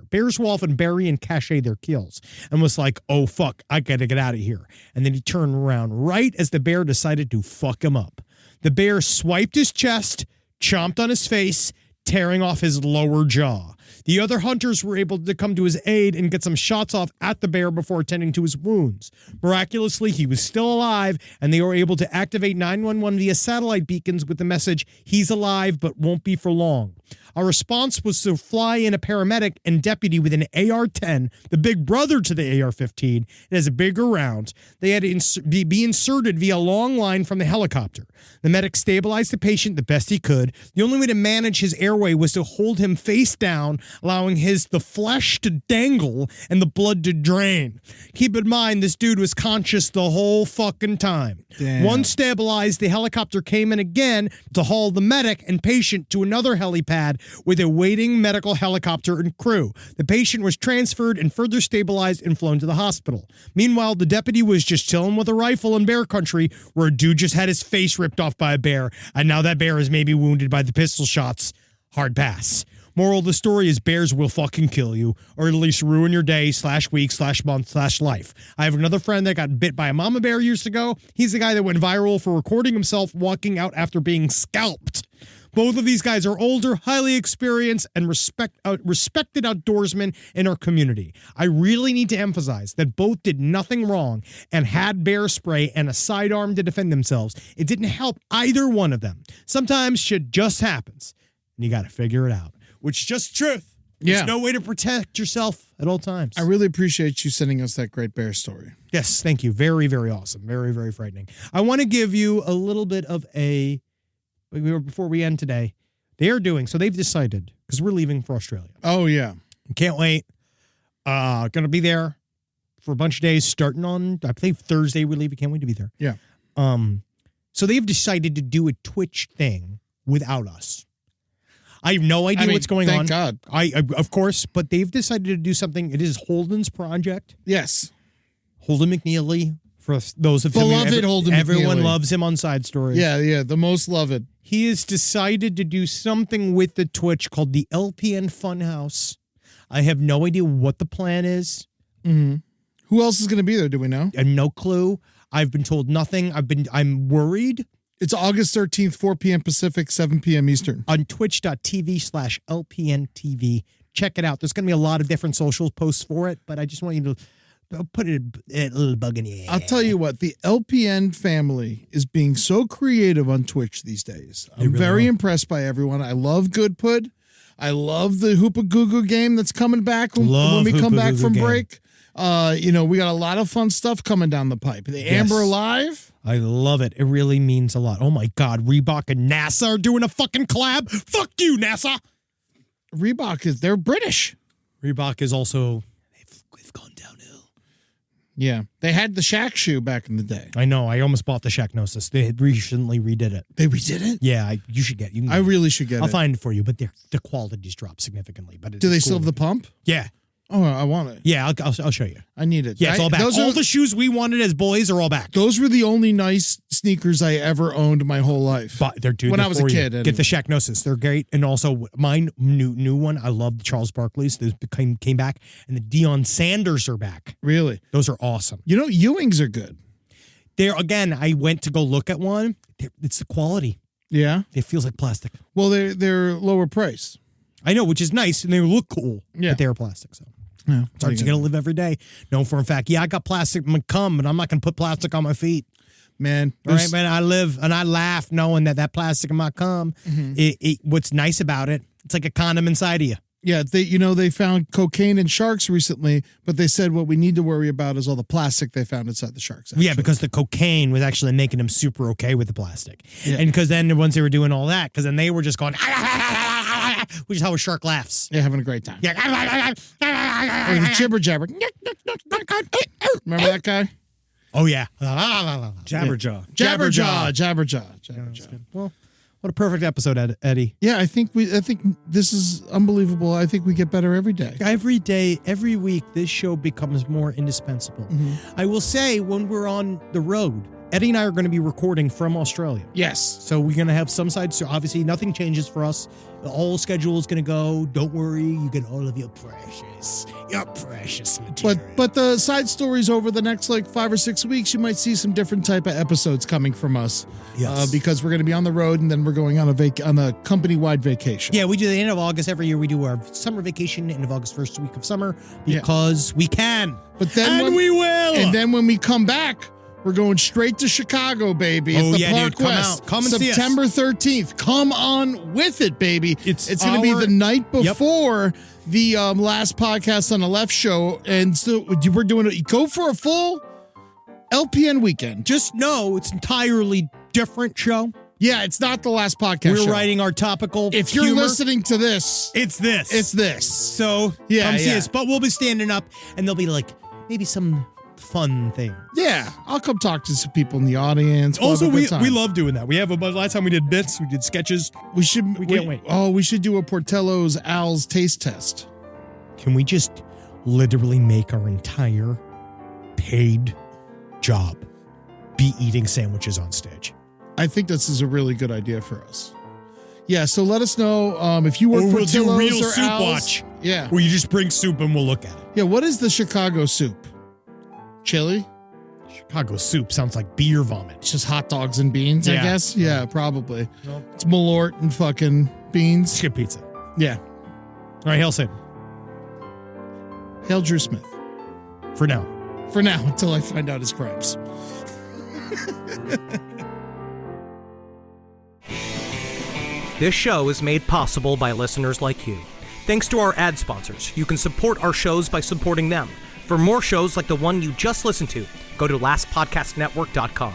Speaker 1: Bears will often bury and cache their kills, and was like, oh fuck, I gotta get out of here. And then he turned around right as the bear decided to fuck him up. The bear swiped his chest, chomped on his face, tearing off his lower jaw. The other hunters were able to come to his aid and get some shots off at the bear before attending to his wounds. Miraculously, he was still alive, and they were able to activate 911 via satellite beacons with the message, he's alive but won't be for long. Our response was to fly in a paramedic and deputy with an AR-10, the big brother to the AR-15. It has a bigger round. They had to be inserted via a long line from the helicopter. The medic stabilized the patient the best he could. The only way to manage his airway was to hold him face down, allowing the flesh to dangle and the blood to drain. Keep in mind, this dude was conscious the whole fucking time.
Speaker 2: Damn.
Speaker 1: Once stabilized, the helicopter came in again to haul the medic and patient to another helipad with a waiting medical helicopter and crew. The patient was transferred and further stabilized and flown to the hospital. Meanwhile, the deputy was just chilling with a rifle in bear country where a dude just had his face ripped off by a bear, and now that bear is maybe wounded by the pistol shots. Hard pass. Moral of the story is bears will fucking kill you, or at least ruin your day /week/month/life. I have another friend that got bit by a mama bear years ago. He's the guy that went viral for recording himself walking out after being scalped. Both of these guys are older, highly experienced, and respected outdoorsmen in our community. I really need to emphasize that both did nothing wrong and had bear spray and a sidearm to defend themselves. It didn't help either one of them. Sometimes shit just happens, and you got to figure it out, which is just truth.
Speaker 2: Yeah.
Speaker 1: There's no way to protect yourself at all times.
Speaker 2: I really appreciate you sending us that great bear story.
Speaker 1: Yes, thank you. Very, very awesome. Very, very frightening. I want to give you a little bit of before we end today. They've decided, because we're leaving for Australia.
Speaker 2: Oh, yeah.
Speaker 1: Can't wait. Going to be there for a bunch of days, starting on, I think Thursday we leave. Can't wait to be there.
Speaker 2: Yeah.
Speaker 1: So they've decided to do a Twitch thing without us. I have no idea what's going on.
Speaker 2: Thank God.
Speaker 1: I of course, but they've decided to do something. It is Holden's project.
Speaker 2: Yes.
Speaker 1: Holden McNeely, for those of
Speaker 2: Beloved Holden
Speaker 1: everyone
Speaker 2: McNeely.
Speaker 1: loves him on Side Stories.
Speaker 2: Yeah, the most loved.
Speaker 1: He has decided to do something with the Twitch called the LPN Funhouse. I have no idea what the plan is.
Speaker 2: Mm-hmm. Who else is going to be there? Do we know?
Speaker 1: I have no clue. I've been told nothing. I'm worried.
Speaker 2: It's August 13th, 4 p.m. Pacific, 7 p.m. Eastern.
Speaker 1: On twitch.tv/LPNTV. Check it out. There's going to be a lot of different social posts for it, but I just want you to put a little bug in your ear.
Speaker 2: I'll tell you what, the LPN family is being so creative on Twitch these days. I'm very impressed by everyone. I love Good Pud. I love the Hoopa Goo Goo game that's coming back when we come back from break. We got a lot of fun stuff coming down the pipe. The Amber Live.
Speaker 1: I love it. It really means a lot. Oh my God, Reebok and NASA are doing a fucking collab. Fuck you, NASA.
Speaker 2: Reebok they're British.
Speaker 1: Reebok is also they've gone downhill.
Speaker 2: Yeah, they had the Shaq shoe back in the day.
Speaker 1: I know. I almost bought the Shaqnosis. They had recently redid it.
Speaker 2: They redid it.
Speaker 1: Yeah, you should get. You can
Speaker 2: I really should get
Speaker 1: I'll
Speaker 2: it.
Speaker 1: find it for you, but the quality's dropped significantly. But
Speaker 2: Do they
Speaker 1: it's
Speaker 2: still
Speaker 1: cool.
Speaker 2: have the pump?
Speaker 1: Yeah,
Speaker 2: Oh, I want it.
Speaker 1: yeah. I'll show you.
Speaker 2: I need it.
Speaker 1: Yeah, it's all back.
Speaker 2: Those
Speaker 1: All
Speaker 2: are
Speaker 1: the shoes we wanted as boys are all back.
Speaker 2: those were the only nice sneakers I ever owned my whole life.
Speaker 1: But they're
Speaker 2: when I was a
Speaker 1: for you.
Speaker 2: kid.
Speaker 1: Get the
Speaker 2: anyway.
Speaker 1: Shaqnosis. They're great. And also mine new one. I love the Charles Barkley's. Those came back, and the Deion Sanders are back.
Speaker 2: Really?
Speaker 1: Those are awesome.
Speaker 2: Ewings are good.
Speaker 1: There again. I went to go look at one. It's the quality.
Speaker 2: Yeah.
Speaker 1: It feels like plastic.
Speaker 2: Well, they're lower price.
Speaker 1: I know, which is nice, and they look cool.
Speaker 2: Yeah.
Speaker 1: But they are plastic. So
Speaker 2: Yeah.
Speaker 1: it's hard. You got to live every day. Know for a fact. Yeah, I got plastic in my cum, but I'm not going to put plastic on my feet.
Speaker 2: Man.
Speaker 1: All right, man. I live and I laugh knowing that plastic in my cum. What's nice about it? It's like a condom inside of you.
Speaker 2: Yeah, they found cocaine in sharks recently, but they said what we need to worry about is all the plastic they found inside the sharks.
Speaker 1: Yeah,
Speaker 2: actually.
Speaker 1: because the cocaine was actually making them super okay with the plastic.
Speaker 2: Yeah.
Speaker 1: And because then once they were doing all that, because then they were just going, which is how a shark laughs.
Speaker 2: They're having a great time.
Speaker 1: Yeah.
Speaker 2: Or the jibber jabber. Remember that guy?
Speaker 1: Oh, yeah.
Speaker 8: Jabberjaw.
Speaker 2: Jabberjaw.
Speaker 1: Well, what a perfect episode, Eddie.
Speaker 2: Yeah, I think this is unbelievable. I think we get better every day.
Speaker 1: Every day, every week, this show becomes more indispensable. I will say, when we're on the road, Eddie and I are going to be recording from Australia.
Speaker 2: Yes.
Speaker 1: So we're going to have some sides. So obviously, nothing changes for us. The whole schedule is going to go. Don't worry. You get all of your precious material.
Speaker 2: But the side stories over the next 5 or 6 weeks, you might see some different type of episodes coming from us.
Speaker 1: Yes.
Speaker 2: Because we're going to be on the road, and then we're going on a company-wide vacation.
Speaker 1: Yeah, we do the end of August every year. We do our summer vacation, end of August, first week of summer, because we can.
Speaker 2: But then
Speaker 1: we will.
Speaker 2: And then when we come back, we're going straight to Chicago, baby.
Speaker 1: Oh,
Speaker 2: at the
Speaker 1: yeah,
Speaker 2: Park
Speaker 1: dude, come
Speaker 2: West.
Speaker 1: out. Come and see us.
Speaker 2: September 13th. Come on with it, baby.
Speaker 1: It's
Speaker 2: going to be the night
Speaker 1: Yep.
Speaker 2: before the last podcast on the left show. And so we're doing it. Go for a full LPN weekend.
Speaker 1: Just know it's entirely different show.
Speaker 2: Yeah, it's not the last podcast
Speaker 1: We're
Speaker 2: show.
Speaker 1: writing our topical
Speaker 2: If you're
Speaker 1: humor.
Speaker 2: listening to this,
Speaker 1: It's this.
Speaker 2: it's this.
Speaker 1: So
Speaker 2: Yeah,
Speaker 1: come see
Speaker 2: yeah.
Speaker 1: us. But we'll be standing up, and there'll be maybe some fun thing.
Speaker 2: Yeah, I'll come talk to some people in the audience. We'll
Speaker 1: Also,
Speaker 2: have a
Speaker 1: we
Speaker 2: good time.
Speaker 1: love doing that. We have last time we did bits, we did sketches.
Speaker 2: We can't
Speaker 1: wait.
Speaker 2: Oh, we should do a Portillo's Al's taste test.
Speaker 1: Can we just literally make our entire paid job be eating sandwiches on stage?
Speaker 2: I think this is a really good idea for us. Yeah, so let us know if you work
Speaker 1: Or
Speaker 2: for
Speaker 1: we'll do
Speaker 2: Portillo's
Speaker 1: real
Speaker 2: or
Speaker 1: soup
Speaker 2: Al's.
Speaker 1: watch.
Speaker 2: Yeah.
Speaker 1: Where you just bring soup and we'll look at it.
Speaker 2: Yeah, what is the Chicago soup? Chili?
Speaker 1: Chicago soup sounds like beer vomit.
Speaker 2: It's just hot dogs and beans, I
Speaker 1: Yeah.
Speaker 2: guess. Yeah, probably.
Speaker 1: Nope.
Speaker 2: It's Malort and fucking beans.
Speaker 1: Skip pizza.
Speaker 2: Yeah.
Speaker 1: All right, Hail Satan.
Speaker 2: Hail Drew Smith.
Speaker 1: For now.
Speaker 2: For now, until I find out his crimes.
Speaker 9: This show is made possible by listeners like you. Thanks to our ad sponsors, you can support our shows by supporting them. For more shows like the one you just listened to, go to lastpodcastnetwork.com.